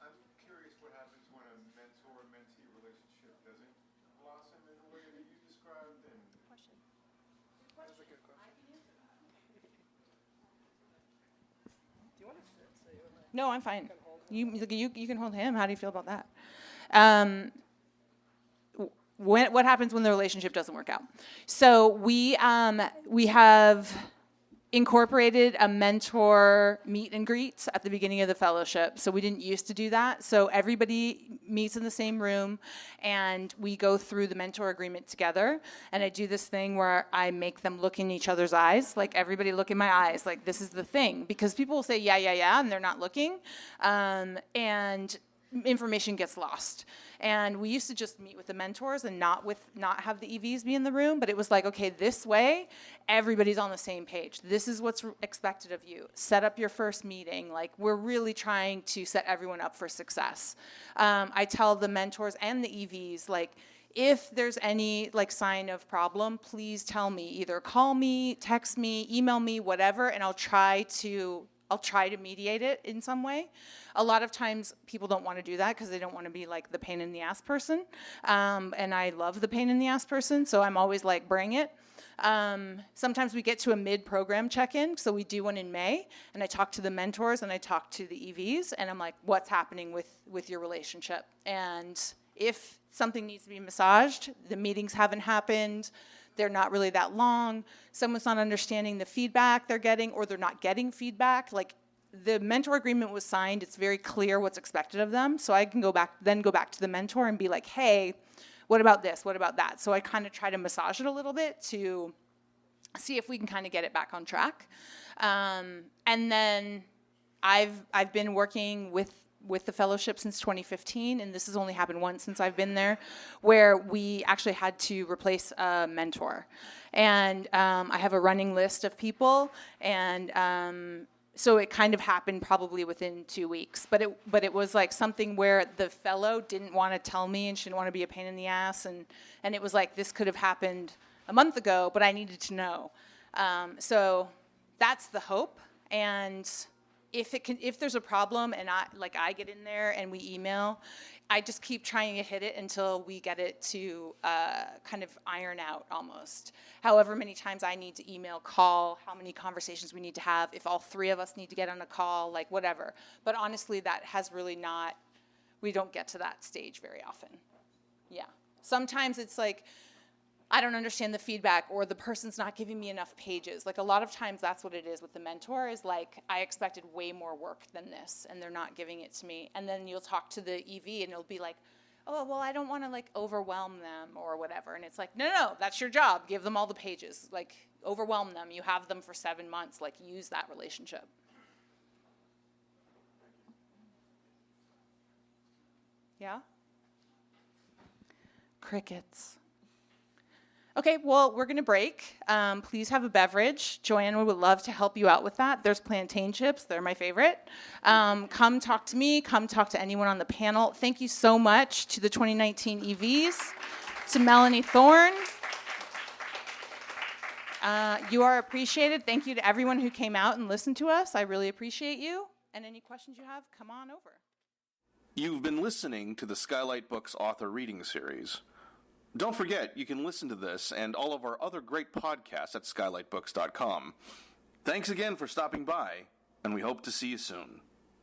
I'm curious what happens when a mentor-mentee relationship doesn't blossom in the way that you described. And Question. That's a good question. Do you want to sit? No, I'm fine. You can hold him. How do you feel about that? What happens when the relationship doesn't work out? So we have incorporated a mentor meet and greet at the beginning of the fellowship. So we didn't used to do that. So everybody meets in the same room and we go through the mentor agreement together. And I do this thing where I make them look in each other's eyes, like everybody look in my eyes, like this is the thing. Because people will say, yeah, and they're not looking. And information gets lost. And we used to just meet with the mentors and not have the EVs be in the room, but it was like, okay, this way, everybody's on the same page. This is what's expected of you. Set up your first meeting. Like, we're really trying to set everyone up for success. I tell the mentors and the EVs, like, if there's any like sign of problem, please tell me. Either call me, text me, email me, whatever, and I'll try to mediate it in some way. A lot of times people don't want to do that because they don't want to be like the pain in the ass person. And I love the pain in the ass person, so I'm always like, bring it. Sometimes we get to a mid-program check-in, so we do one in May, and I talk to the mentors and I talk to the EVs, and I'm like, what's happening with your relationship? And if something needs to be massaged, the meetings haven't happened, they're not really that long, someone's not understanding the feedback they're getting, or they're not getting feedback. Like, the mentor agreement was signed, it's very clear what's expected of them, so I can go back to the mentor and be like, hey, what about this, what about that? So I kind of try to massage it a little bit to see if we can kind of get it back on track. And then I've been working with the fellowship since 2015, and this has only happened once since I've been there, where we actually had to replace a mentor. And I have a running list of people, and so it kind of happened probably within 2 weeks. But it was like something where the fellow didn't want to tell me and she didn't want to be a pain in the ass, and it was like this could have happened a month ago, but I needed to know. So that's the hope. And if there's a problem and I get in there and we email, I just keep trying to hit it until we get it to kind of iron out almost. However many times I need to email, call, how many conversations we need to have, if all three of us need to get on a call, like whatever. But honestly, that has really not, we don't get to that stage very often. Yeah. Sometimes it's like, I don't understand the feedback, or the person's not giving me enough pages. Like a lot of times that's what it is with the mentor, is like, I expected way more work than this and they're not giving it to me. And then you'll talk to the EV and it'll be like, oh, well, I don't want to like overwhelm them or whatever. And it's like, no, that's your job. Give them all the pages. Like overwhelm them. You have them for 7 months. Like use that relationship. Yeah? Crickets. Okay, well, we're going to break. Please have a beverage. Joanne would love to help you out with that. There's plantain chips. They're my favorite. Come talk to me. Come talk to anyone on the panel. Thank you so much to the 2019 EVs, to Melanie Thorne. You are appreciated. Thank you to everyone who came out and listened to us. I really appreciate you. And any questions you have, come on over. You've been listening to the Skylight Books author reading series. Don't forget, you can listen to this and all of our other great podcasts at skylightbooks.com. Thanks again for stopping by, and we hope to see you soon.